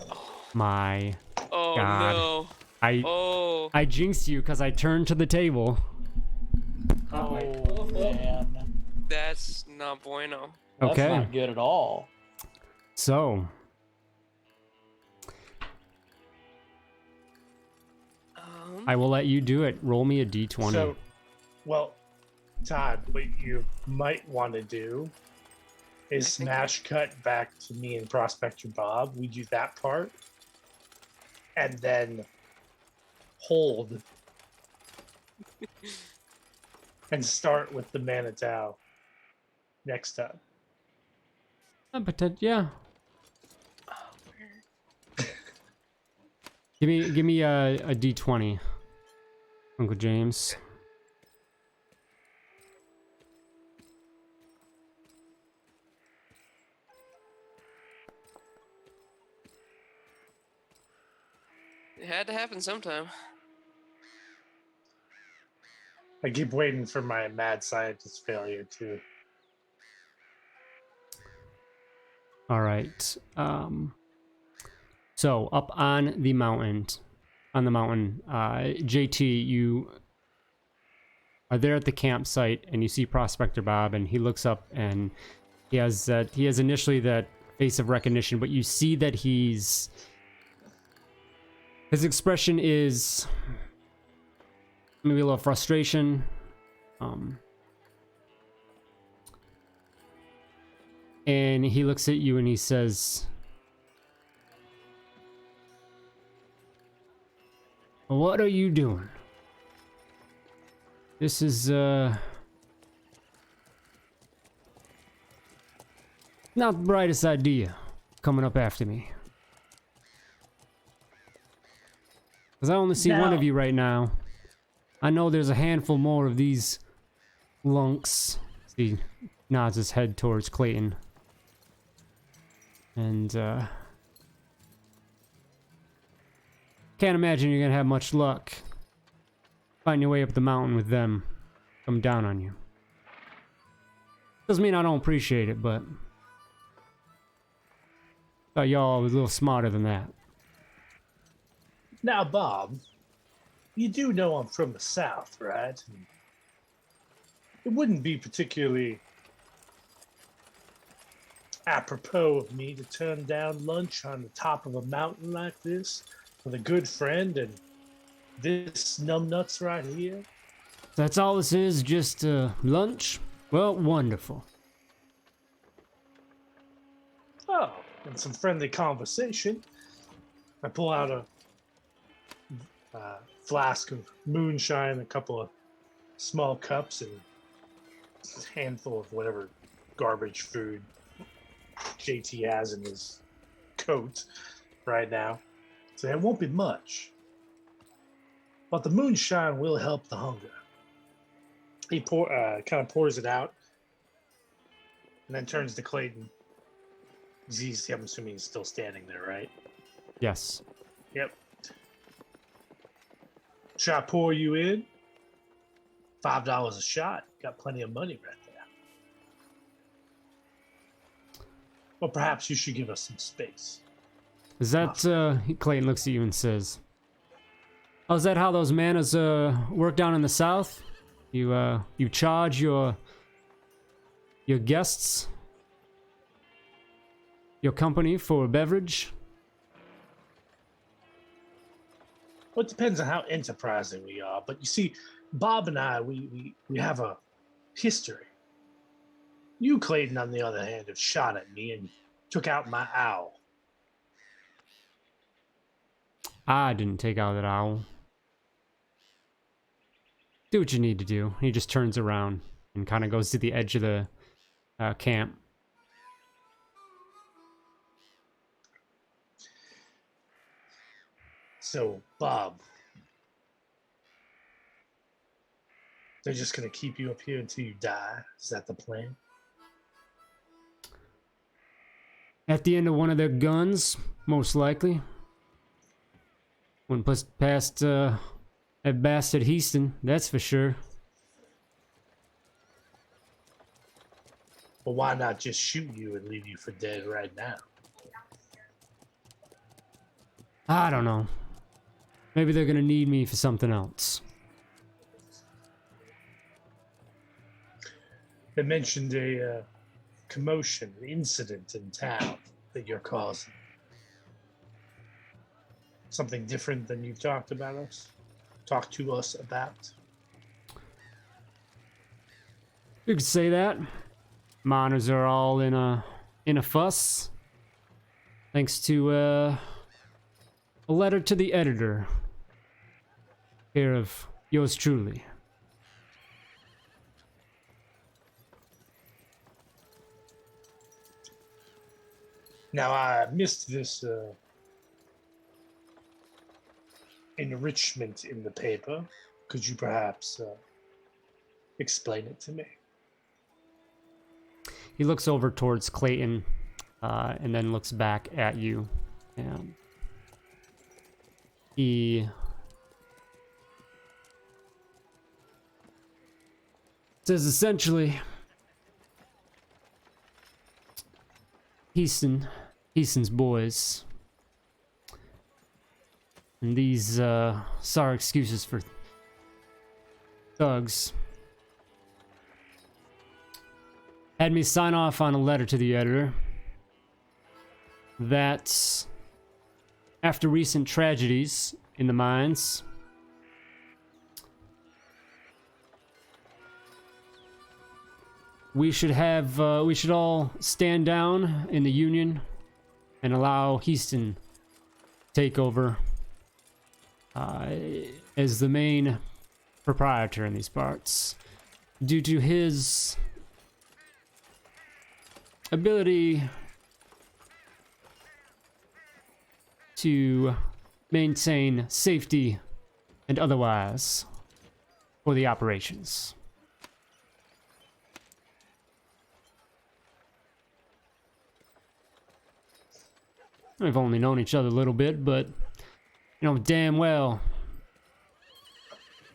my Oh God. no. I Oh. I jinxed you because I turned to the table. Oh man, That's not bueno. that's Okay. not good at all. So I will let you do it. Roll me a d20. So, well, Todd, what you might want to do is smash cut back to me and Prospector Bob. We do that part, and then hold and start with the Manitao next time. But yeah. Give me a d20, Uncle James. It had to happen sometime. I keep waiting for my mad scientist failure too. All right. So up on the mountain, JT, you are there at the campsite, and you see Prospector Bob, and he looks up, and he has initially that face of recognition, but you see that his expression is maybe a little frustration. And he looks at you and he says, "What are you doing? This is not the brightest idea, coming up after me. Because I only see one Now- of you right now. I know there's a handful more of these lunks." He nods his head towards Clayton. And can't imagine you're gonna have much luck finding your way up the mountain with them come down on you. Doesn't mean I don't appreciate it, but thought y'all was a little smarter than that. Now, Bob, you do know I'm from the South, right? It wouldn't be particularly apropos of me to turn down lunch on the top of a mountain like this with a good friend and this numbnuts right here. That's all this is, just lunch? Well, wonderful. Oh, and some friendly conversation. I pull out a flask of moonshine, a couple of small cups, and a handful of whatever garbage food JT has in his coat right now. So it won't be much. But the moonshine will help the hunger. He kind of pours it out and then turns to Clayton. I'm assuming he's still standing there, right? Yes. Yep. Should I pour you in? $5 a shot. Got plenty of money right there. Or perhaps you should give us some space. Is that, Clayton looks at you and says, "Oh, is that how those manners, work down in the South? You charge your guests, your company for a beverage?" Well, it depends on how enterprising we are. But you see, Bob and I, we have a history. You, Clayton, on the other hand, have shot at me and took out my owl. I didn't take out that owl. Do what you need to do. He just turns around and kind of goes to the edge of the camp. So, Bob, they're just going to keep you up here until you die? Is that the plan? At the end of one of their guns, most likely. Wouldn't put past that bastard Heaston, that's for sure. Well, why not just shoot you and leave you for dead right now? I don't know. Maybe they're gonna need me for something else. They mentioned a commotion, an incident in town that you're causing. Something different than you've talked to us about. You could say that. Miners are all in a fuss. Thanks to a letter to the editor. Care of yours truly. Now, I missed this enrichment in the paper. Could you perhaps explain it to me? He looks over towards Clayton and then looks back at you. And he says essentially, Heaston's boys, and these sorry excuses for thugs, had me sign off on a letter to the editor that after recent tragedies in the mines, we should all stand down in the union and allow Heaston take over as the main proprietor in these parts, due to his ability to maintain safety and otherwise for the operations. We've only known each other a little bit, but you know damn well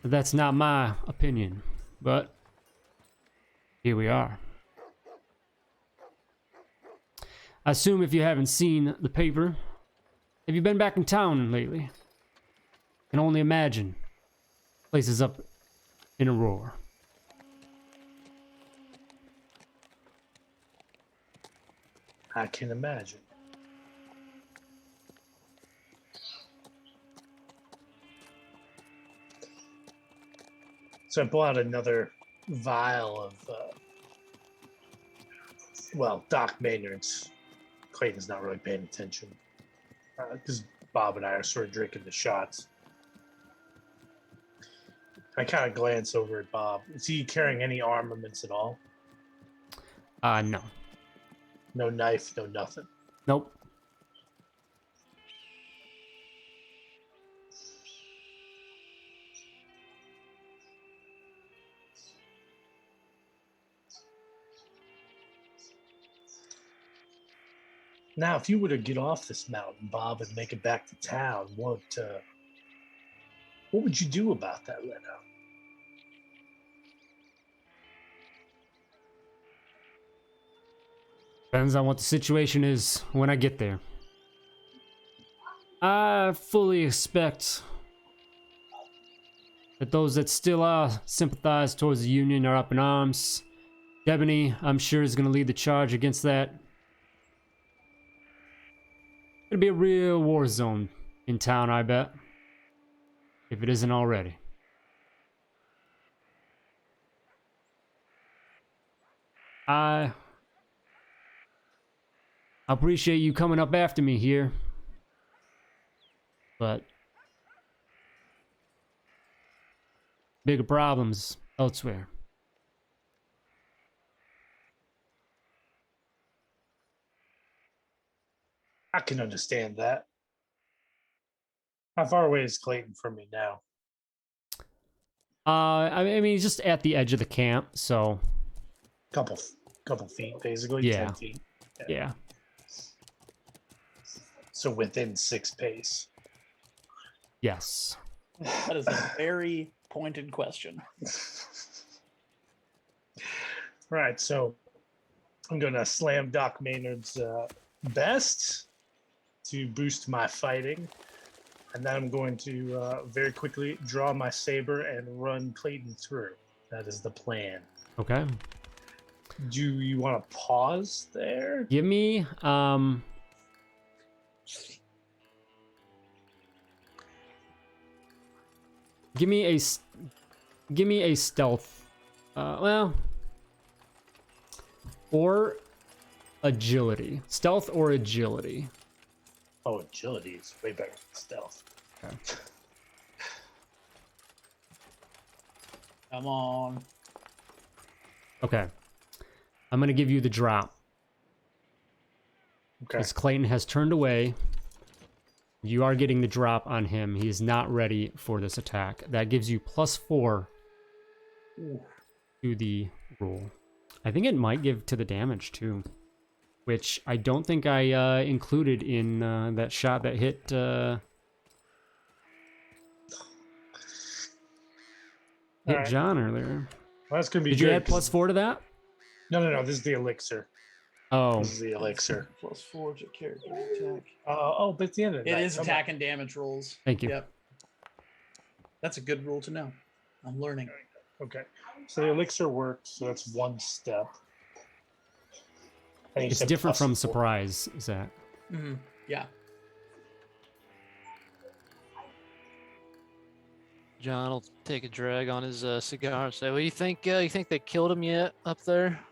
that's not my opinion. But here we are. I assume if you haven't seen the paper, have you been back in town lately? I can only imagine. Place is up in a roar. I can imagine. So I bought another vial of, Doc Maynard's. Clayton's not really paying attention because Bob and I are sort of drinking the shots. I kind of glance over at Bob. Is he carrying any armaments at all? No. No knife, no nothing. Nope. Now, if you were to get off this mountain, Bob, and make it back to town, what would you do about that letter? Depends on what the situation is when I get there. I fully expect that those that still sympathize towards the Union are up in arms. Debony, I'm sure, is going to lead the charge against that. It'll be a real war zone in town, I bet. if it isn't already. I appreciate you coming up after me here, but bigger problems elsewhere. I can understand that. How far away is Clayton from me now? I mean, he's just at the edge of the camp, so Couple feet, basically. Yeah. 10 feet. yeah. So within 6 pace. Yes. That is a very pointed question. Right, so I'm gonna slam Doc Maynard's best to boost my fighting, and then I'm going to very quickly draw my saber and run Clayton through. That is the plan. Okay. Do you want to pause there? Give me give me a stealth well, or agility. Stealth or agility. Oh, agility is way better than stealth. Okay. Come on. Okay. I'm going to give you the drop. Okay. Because Clayton has turned away. You are getting the drop on him. He is not ready for this attack. That gives you +4 to the roll. I think it might give to the damage too, which I don't think I included in that shot that hit Alright. John earlier. Well, that's gonna be Did good. you add 'cause- +4 to that? No. This is the elixir. Oh, This is the elixir. +4 to character attack. But it's the end of the It night. is Come on. attack and damage rolls. thank you. Yep. That's a good rule to know. I'm learning. Okay. So the elixir works. So that's one step. And you It's said different from +4. surprise, Zach. Mm-hmm. Yeah. John will take a drag on his cigar and say, "Well, you think they killed him yet up there?"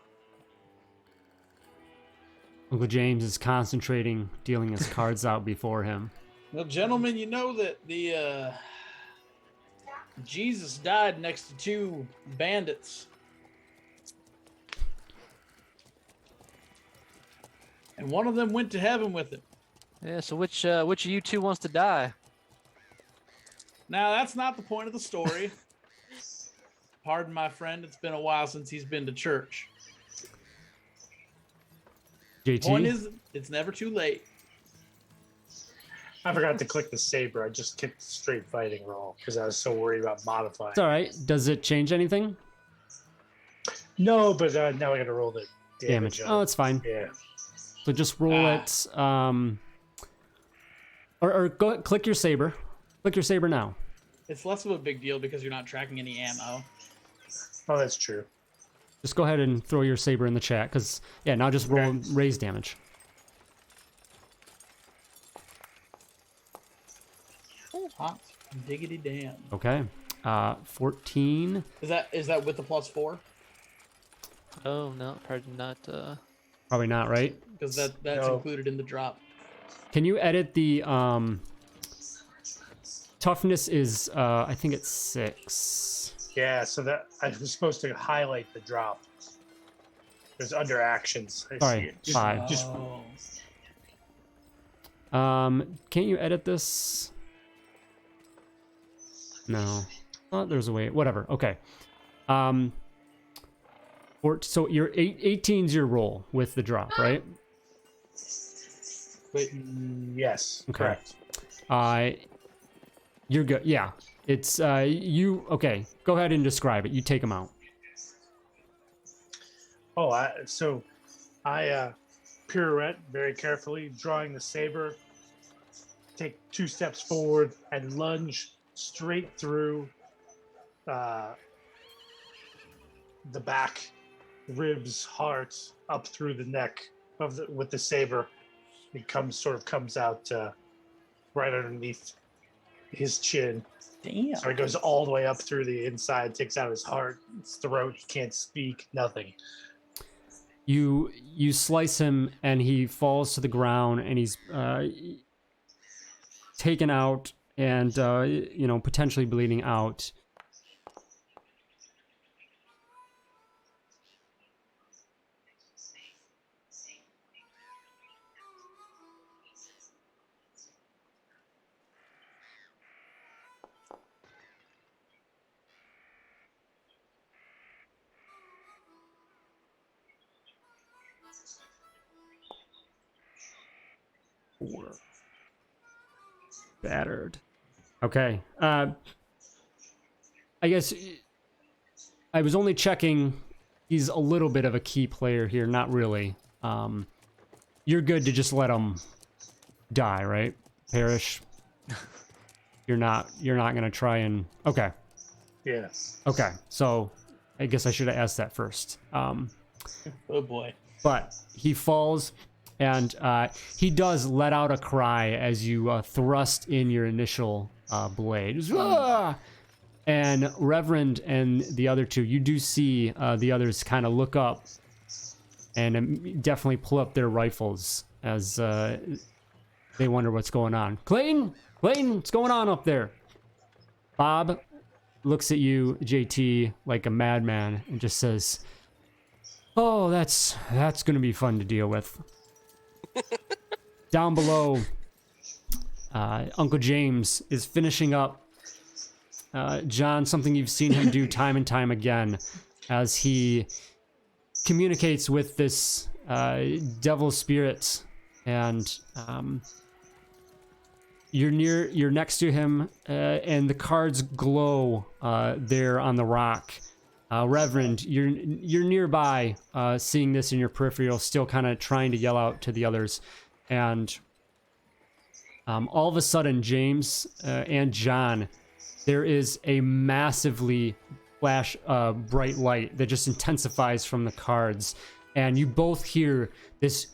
Uncle James is concentrating, dealing his cards out before him. Well, gentlemen, you know that the Jesus died next to 2 bandits. And one of them went to heaven with him. Yeah. So which of you two wants to die? Now, that's not the point of the story. Pardon my friend, it's been a while since he's been to church. JT? Point is, it's never too late. I forgot to click the saber. I just kicked the straight fighting roll because I was so worried about modifying. It's all right. Does it change anything? No, but now I got to roll the damage. Oh, it's fine. Yeah. So just roll it. Or go click your saber. Click your saber now. It's less of a big deal because you're not tracking any ammo. Oh, that's true. Just go ahead and throw your saber in the chat, because yeah, now just roll Okay. raise damage. Hot diggity damn. Okay. 14. Is that with the +4? Oh no, probably not. Probably not, right? Because that's No. included in the drop. Can you edit the toughness is I think it's 6. Yeah, so that I was supposed to highlight the drop. There's under actions. I Sorry, see it. 5. Just Oh. Can't you edit this? No. Oh, there's a way. Whatever. Okay. So your 18's your roll with the drop, right? Wait, yes, Okay. correct. You're good. Yeah. It's you. Okay. Go ahead and describe it. You take them out. Oh, I pirouette very carefully, drawing the saber, take 2 steps forward and lunge straight through the back, ribs, heart, up through the neck with the saber. It comes out right underneath his chin. Damn. So it goes all the way up through the inside, takes out his heart, his throat. He can't speak, nothing. You slice him, and he falls to the ground, and he's taken out, and potentially bleeding out. Battered. Okay. I guess I was only checking. He's a little bit of a key player here. Not really. You're good to just let him die, right? Perish. You're not gonna try and. Okay. Yes. Okay. So I guess I should have asked that first. Oh boy. But he falls. And he does let out a cry as you thrust in your initial blade. Ah! And Reverend and the other two, you do see the others kind of look up and definitely pull up their rifles as they wonder what's going on. Clayton, what's going on up there? Bob looks at you, JT, like a madman and just says, "Oh, that's going to be fun to deal with." Down below, Uncle James is finishing up, John, something you've seen him do time and time again, as he communicates with this devil spirit, and you're next to him, and the cards glow there on the rock. Reverend, you're nearby, seeing this in your peripheral, still kind of trying to yell out to the others, and all of a sudden, James and John, there is a massively bright light that just intensifies from the cards, and you both hear this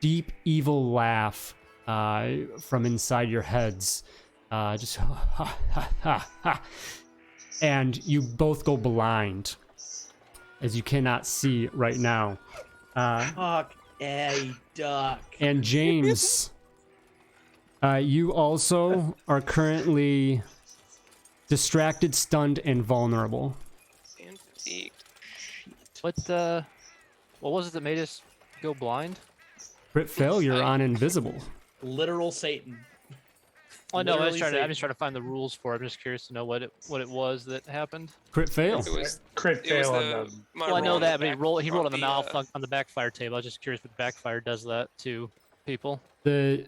deep, evil laugh from inside your heads, just ha ha ha ha. And you both go blind, as you cannot see right now. Fuck a duck. And James, you also are currently distracted, stunned, and vulnerable. And fatigued. What was it that made us go blind? Crit failure on invisible. Literal Satan. Oh no, I'm Literally just trying to find the rules for it. I'm just curious to know what it was that happened. Crit fail. It was Crit fail on the, them. my Well, I roll know on that, the but he rolled on the the, mouth on the backfire table. I was just curious if the backfire does that to people. The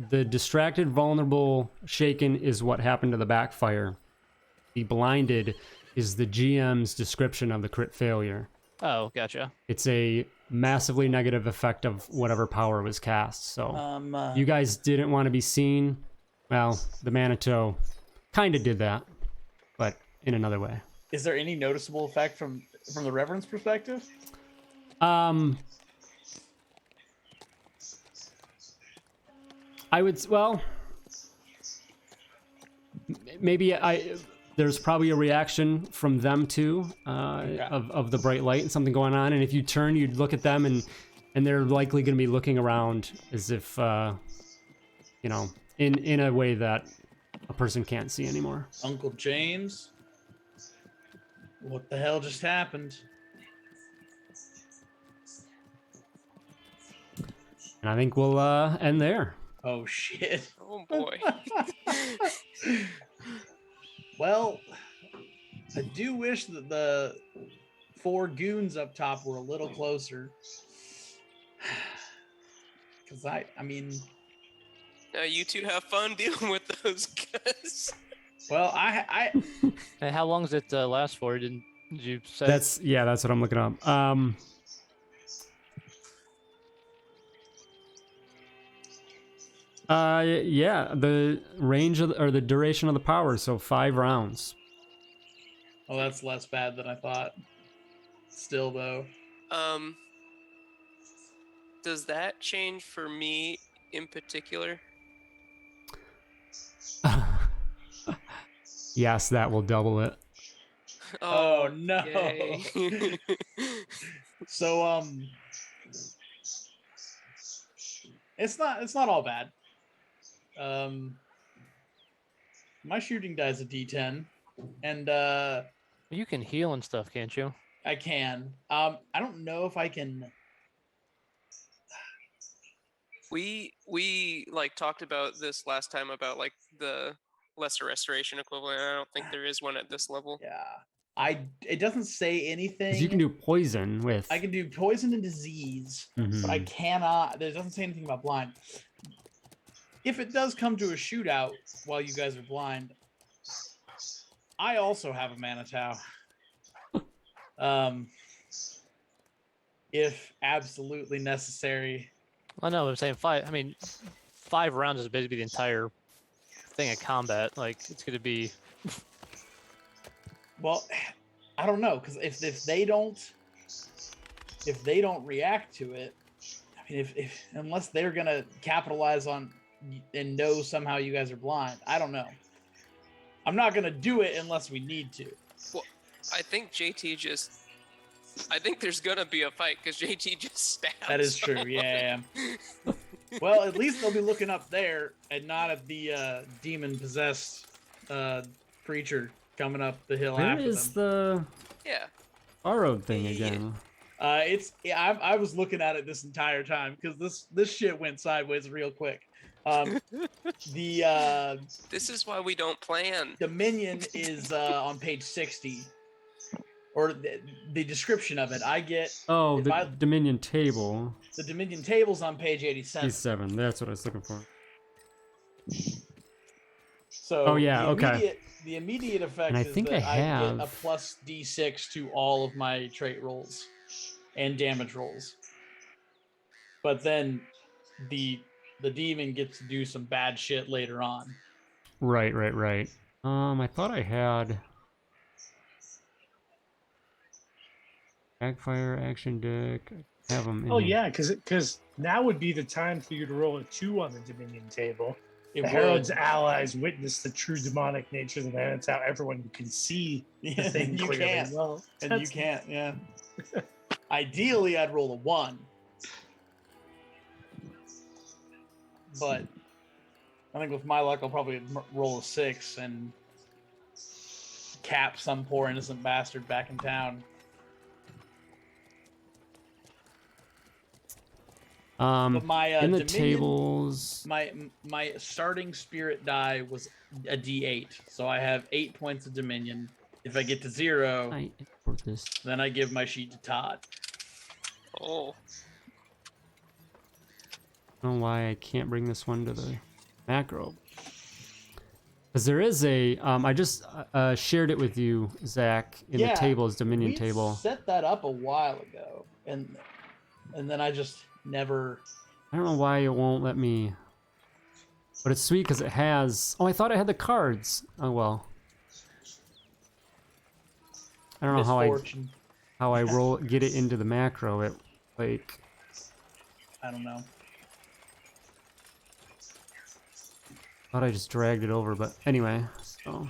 distracted, vulnerable, shaken is what happened to the backfire. The blinded is the GM's description of the crit failure. Oh, gotcha. It's a massively negative effect of whatever power was cast. So you guys didn't want to be seen. Well, the Manitou kind of did that, but in another way. Is there any noticeable effect from the Reverend's perspective? I would, well, maybe there's probably a reaction from them too, of the bright light and something going on. And if you turn, you'd look at them and they're likely going to be looking around as if, in a way that a person can't see anymore. Uncle James? What the hell just happened? And I think we'll end there. Oh shit. Oh boy. Well, I do wish that the 4 goons up top were a little closer. Because I mean... Now you two have fun dealing with those guys. Well, I And how long does it last for? Did you say? That's what I'm looking up. The range or the duration of the power, so 5 rounds. Oh, that's less bad than I thought. Still, though. Does that change for me in particular? Yes, that will double it. Oh, no. yay. So it's not all bad. My shooting die is a D10, and You can heal and stuff, can't you? I can. I don't know if I can. We like talked about this last time about like the lesser restoration equivalent. I don't think there is one at this level. Yeah, it doesn't say anything. 'Cause you can do poison with. I can do poison and disease, but I cannot. There doesn't say anything about blind. If it does come to a shootout while you guys are blind, I also have a Manitow. If absolutely necessary. I know. I'm saying 5. I mean, 5 rounds is basically the entire thing of combat. Like it's going to be. Well, I don't know, because if they don't react to it, I mean, if unless they're gonna capitalize on and know somehow you guys are blind, I don't know. I'm not gonna do it unless we need to. Well, I think I think there's gonna be a fight because JT just stabbed. That is true. Yeah. Well, at least they'll be looking up there and not at the demon possessed creature coming up the hill Where after is them. Yeah. borrowed thing again? I was looking at it this entire time because this shit went sideways real quick. This is why we don't plan. Dominion is on page 60, or the description of it. I get Dominion table. the Dominion table's on page 87. 87. That's what I was looking for. So okay. The immediate effect And I is think that I have- get a plus D6 to all of my trait rolls and damage rolls. But then the demon gets to do some bad shit later on. Right. I thought I had backfire action deck. I have them. Oh yeah, because now would be the time for you to roll a 2 on the Dominion table. It The would. Herald's allies witness the true demonic nature of the man. It's how everyone can see the thing You clearly. can't. Well, And you that's- can't, yeah. Ideally, I'd roll a 1. But I think with my luck, I'll probably roll a 6 and cap some poor innocent bastard back in town. But my in the Dominion, tables. my starting spirit die was a D8, so I have 8 points of Dominion. If I get to 0, I import this. then I give my sheet to Todd. Oh. I don't know why I can't bring this one to the macro. Because there is a, I just shared it with you, Zach, in the tables, Dominion we table. Set that up a while ago, and then I just never. I don't know why it won't let me. But it's sweet because it has. Oh, I thought I had the cards. Oh well. I don't know Misfortune. how I get it into the macro. It like. I don't know. Thought I just dragged it over, but anyway. So.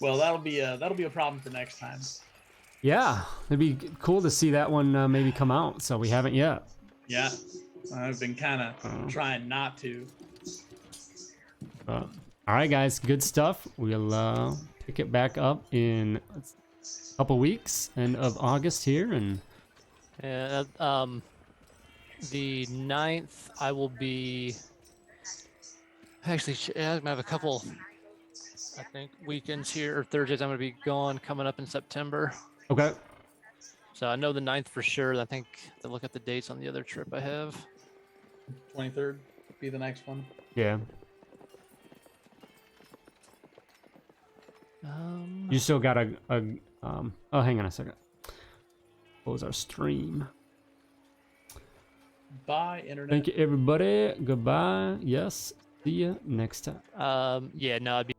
Well, that'll be a problem for next time. Yeah, it'd be cool to see that one maybe come out. So we haven't yet. Yeah, I've been kind of trying not to. All right, guys, good stuff. We'll pick it back up in a couple weeks, end of August here, and the 9th I will be. Actually, I'm gonna have a couple. I think weekends here or Thursdays. I'm gonna be gone coming up in September. okay. So I know the 9th for sure. I think to look at the dates on the other trip I have. 23rd be the next one. Yeah. You still got oh, hang on a second. Close our stream. Bye, internet. Thank you, everybody. Goodbye. Yes. See you next time. Yeah, no, I'd be